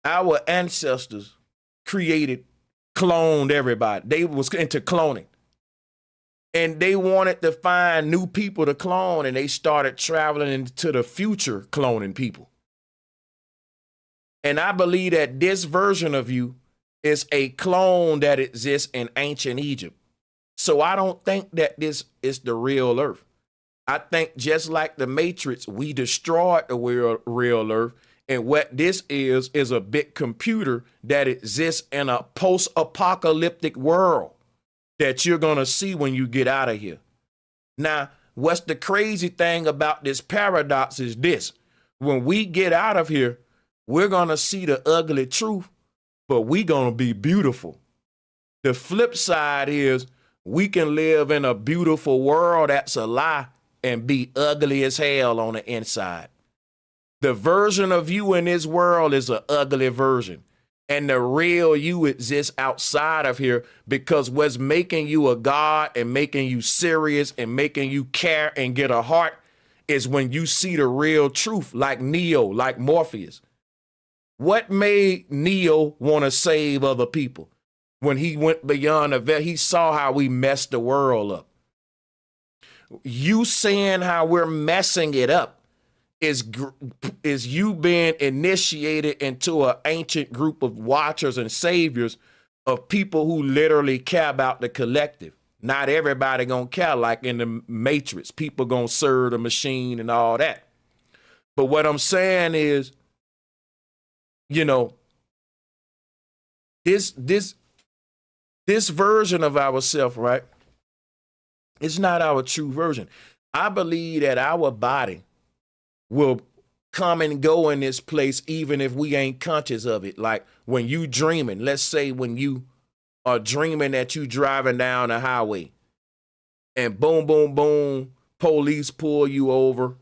[SPEAKER 1] our ancestors cloned everybody. They was into cloning. And they wanted to find new people to clone, and they started traveling into the future cloning people. And I believe that this version of you is a clone that exists in ancient Egypt. So I don't think that this is the real Earth. I think just like the Matrix, we destroyed the real Earth. And what this is a big computer that exists in a post-apocalyptic world that you're going to see when you get out of here. Now, what's the crazy thing about this paradox is this. When we get out of here, we're going to see the ugly truth, but we're going to be beautiful. The flip side is we can live in a beautiful world that's a lie and be ugly as hell on the inside. The version of you in this world is an ugly version. And the real you exists outside of here, because what's making you a god and making you serious and making you care and get a heart is when you see the real truth, like Neo, like Morpheus. What made Neo want to save other people? When he went beyond the veil, he saw how we messed the world up. You seeing how we're messing it up is you being initiated into an ancient group of watchers and saviors of people who literally care about the collective. Not everybody gonna care like in the Matrix. People gonna serve the machine and all that. But what I'm saying is, you know, this version of ourselves, right? It's not our true version. I believe that our body will come and go in this place even if we ain't conscious of it. Like when you dreaming, let's say when you are dreaming that you driving down the highway and boom, boom, boom, police pull you over.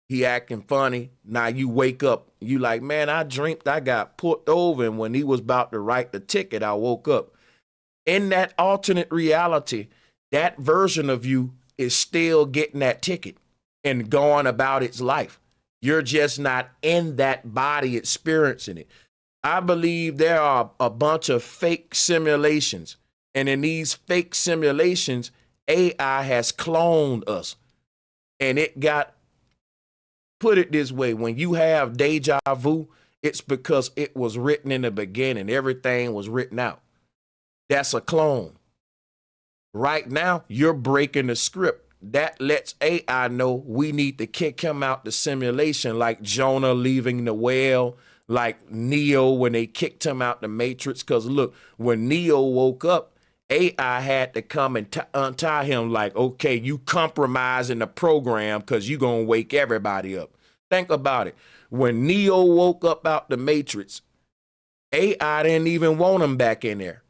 [SPEAKER 1] He acting funny. Now you wake up. You like, man, I dreamt I got pulled over, and when he was about to write the ticket, I woke up. In that alternate reality, that version of you is still getting that ticket and going about its life. You're just not in that body experiencing it. I believe there are a bunch of fake simulations. And in these fake simulations, AI has cloned us. And it got, put it this way, when you have deja vu, it's because it was written in the beginning. Everything was written out. That's a clone. Right now, you're breaking the script. That lets AI know we need to kick him out the simulation, like Jonah leaving the whale, like Neo when they kicked him out the Matrix. Because look, when Neo woke up, AI had to come and untie him like, okay, you compromising the program because you're going to wake everybody up. Think about it. When Neo woke up out the Matrix, AI didn't even want him back in there.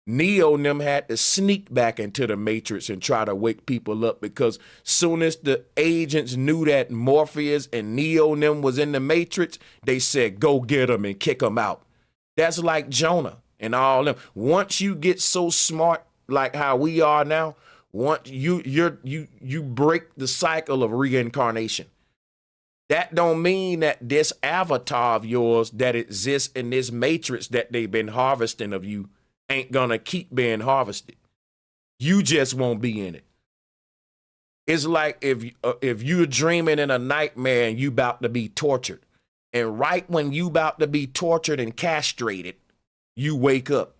[SPEAKER 1] Neo and them had to sneak back into the Matrix and try to wake people up, because soon as the agents knew that Morpheus and Neo and them was in the Matrix, they said, go get them and kick them out. That's like Jonah and all them. Once you get so smart like how we are now, once you break the cycle of reincarnation. That don't mean that this avatar of yours that exists in this Matrix that they've been harvesting of you ain't gonna keep being harvested. You just won't be in it. It's like if you're dreaming in a nightmare and you about to be tortured, and right when you about to be tortured and castrated, you wake up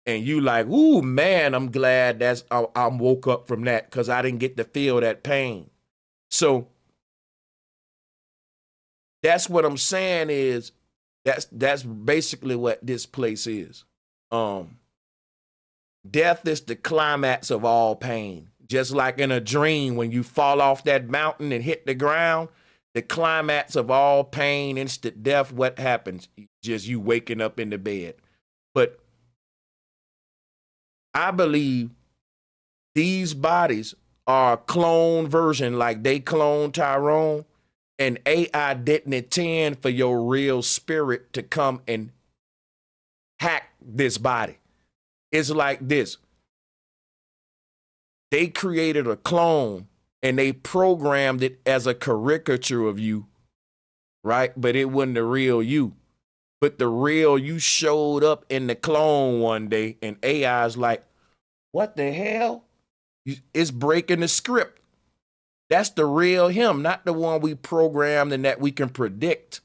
[SPEAKER 1] and you like, ooh, man, I'm glad I'm woke up from that because I didn't get to feel that pain. So that's what I'm saying is that's basically what this place is. Death is the climax of all pain. Just like in a dream, when you fall off that mountain and hit the ground, the climax of all pain, instant death, what happens? Just you waking up in the bed. But I believe these bodies are a clone version, like they cloned Tyrone, and AI didn't intend for your real spirit to come and hack this body. It's like this. They created a clone and they programmed it as a caricature of you, right? But it wasn't the real you. But the real you showed up in the clone one day, and AI's like, what the hell? It's breaking the script. That's the real him, not the one we programmed and that we can predict.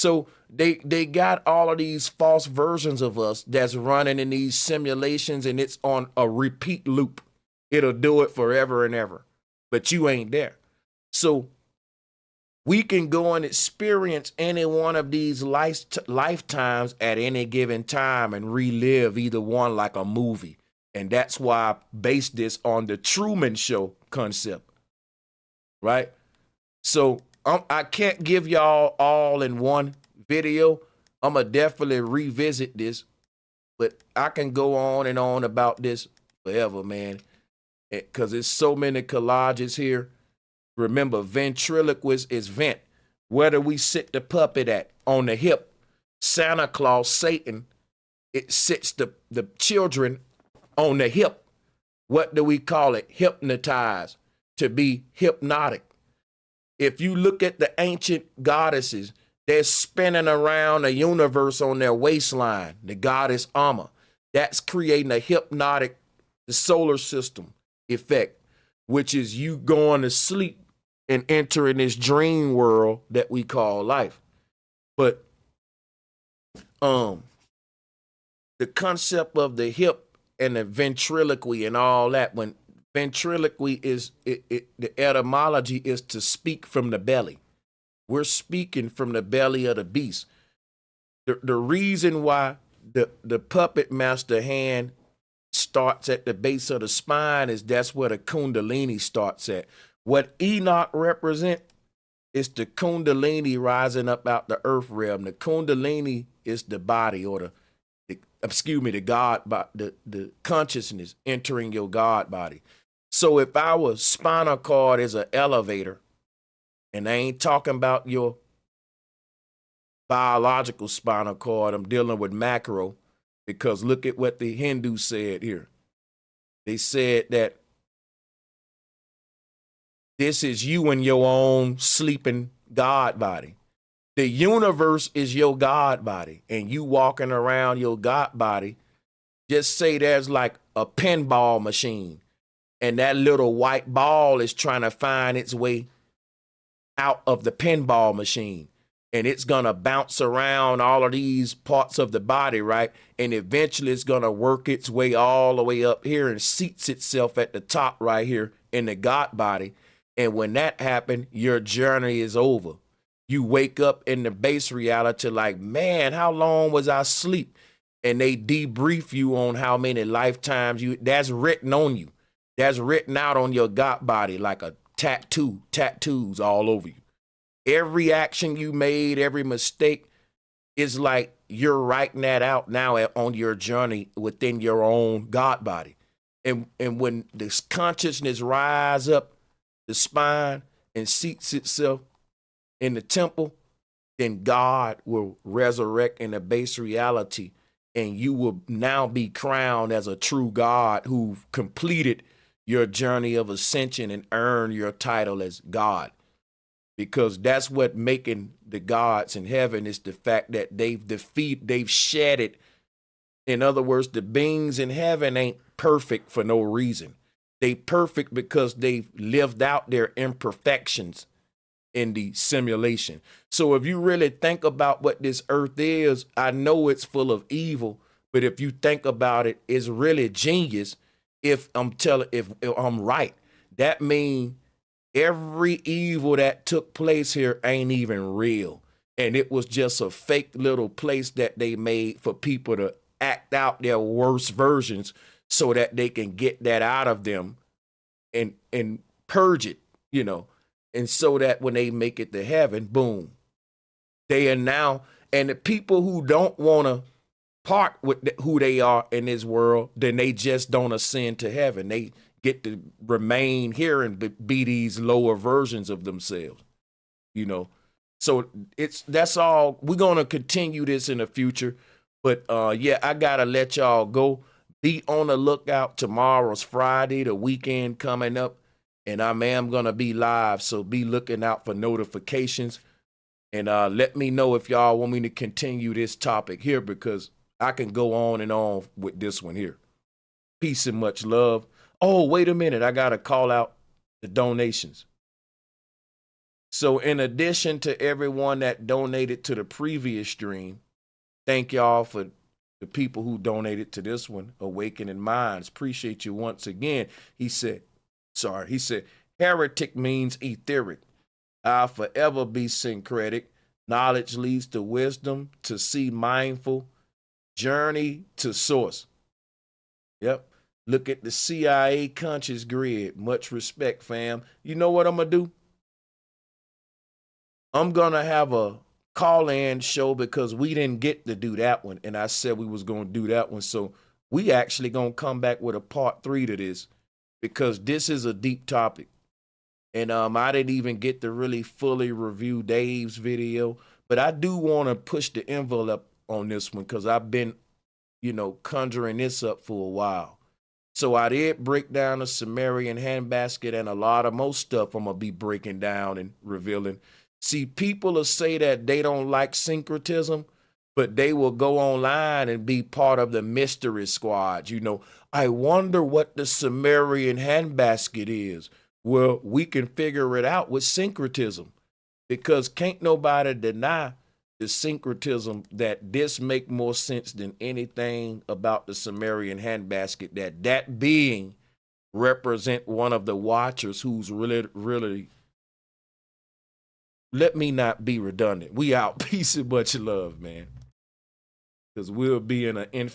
[SPEAKER 1] So they got all of these false versions of us that's running in these simulations, and it's on a repeat loop. It'll do it forever and ever, but you ain't there. So we can go and experience any one of these lifetimes at any given time and relive either one like a movie. And that's why I based this on the Truman Show concept, right? So I can't give y'all all in one video. I'm going to definitely revisit this, but I can go on and on about this forever, man, because there's so many collages here. Remember, ventriloquist is vent. Where do we sit the puppet at? On the hip. Santa Claus, Satan, it sits the children on the hip. What do we call it? Hypnotize, to be hypnotic. If you look at the ancient goddesses, they're spinning around the universe on their waistline, the goddess Amma. That's creating a hypnotic, the solar system effect, which is you going to sleep and entering this dream world that we call life. But the concept of the hip and the ventriloquy and all that, when ventriloquy is, the etymology is to speak from the belly. We're speaking from the belly of the beast. The reason why the puppet master hand starts at the base of the spine is that's where the kundalini starts at. What Enoch represent is the kundalini rising up out the earth realm. The kundalini is the body, or the God, the consciousness entering your God body. So if our spinal cord is an elevator, and I ain't talking about your biological spinal cord, I'm dealing with macro, because look at what the Hindus said here. They said that this is you in your own sleeping God body. The universe is your God body, and you walking around your God body. Just say there's like a pinball machine, and that little white ball is trying to find its way out of the pinball machine, and it's going to bounce around all of these parts of the body, right? And eventually it's going to work its way all the way up here and seats itself at the top right here in the God body. And when that happened, your journey is over. You wake up in the base reality like, man, how long was I asleep? And they debrief you on how many lifetimes that's written on you. That's written out on your God body like a tattoos all over you. Every action you made, every mistake is like you're writing that out now on your journey within your own God body. And when this consciousness rise up the spine and seats itself in the temple, then God will resurrect in the base reality, and you will now be crowned as a true God who completed your journey of ascension and earned your title as God. Because that's what making the gods in heaven is the fact that they've shed it. In other words, the beings in heaven ain't perfect for no reason. They perfect because they've lived out their imperfections in the simulation. So if you really think about what this earth is, I know it's full of evil, but if you think about it, it's really genius. If I'm right, that means every evil that took place here ain't even real. And it was just a fake little place that they made for people to act out their worst versions so that they can get that out of them and purge it, and so that when they make it to heaven, boom, they are now. And the people who don't want to part with who they are in this world, then they just don't ascend to heaven. They get to remain here and be these lower versions of themselves, So that's all. We're going to continue this in the future. But yeah, I got to let y'all go. Be on the lookout. Tomorrow's Friday, the weekend coming up, and I am going to be live. So be looking out for notifications, and let me know if y'all want me to continue this topic here, because I can go on and on with this one here. Peace and much love. Oh, wait a minute. I got to call out the donations. So in addition to everyone that donated to the previous stream, thank y'all for the people who donated to this one, Awakening Minds. Appreciate you once again. He said, heretic means etheric. I'll forever be syncretic. Knowledge leads to wisdom, to see mindful, journey to source. Yep. Look at the CIA conscious grid. Much respect, fam. You know what I'm going to do? I'm going to have a call-in show because we didn't get to do that one. And I said we was going to do that one. So we actually going to come back with a part 3 to this because this is a deep topic. And I didn't even get to really fully review Dave's video. But I do want to push the envelope on this one because I've been, conjuring this up for a while. So I did break down the Sumerian handbasket and a lot of most stuff I'm going to be breaking down and revealing. See, people will say that they don't like syncretism, but they will go online and be part of the mystery squad. I wonder what the Sumerian handbasket is. Well, we can figure it out with syncretism because can't nobody deny the syncretism that this make more sense than anything about the Sumerian handbasket, that being represent one of the watchers who's really, let me not be redundant. We out. Peace and much love, man. Because we'll be in an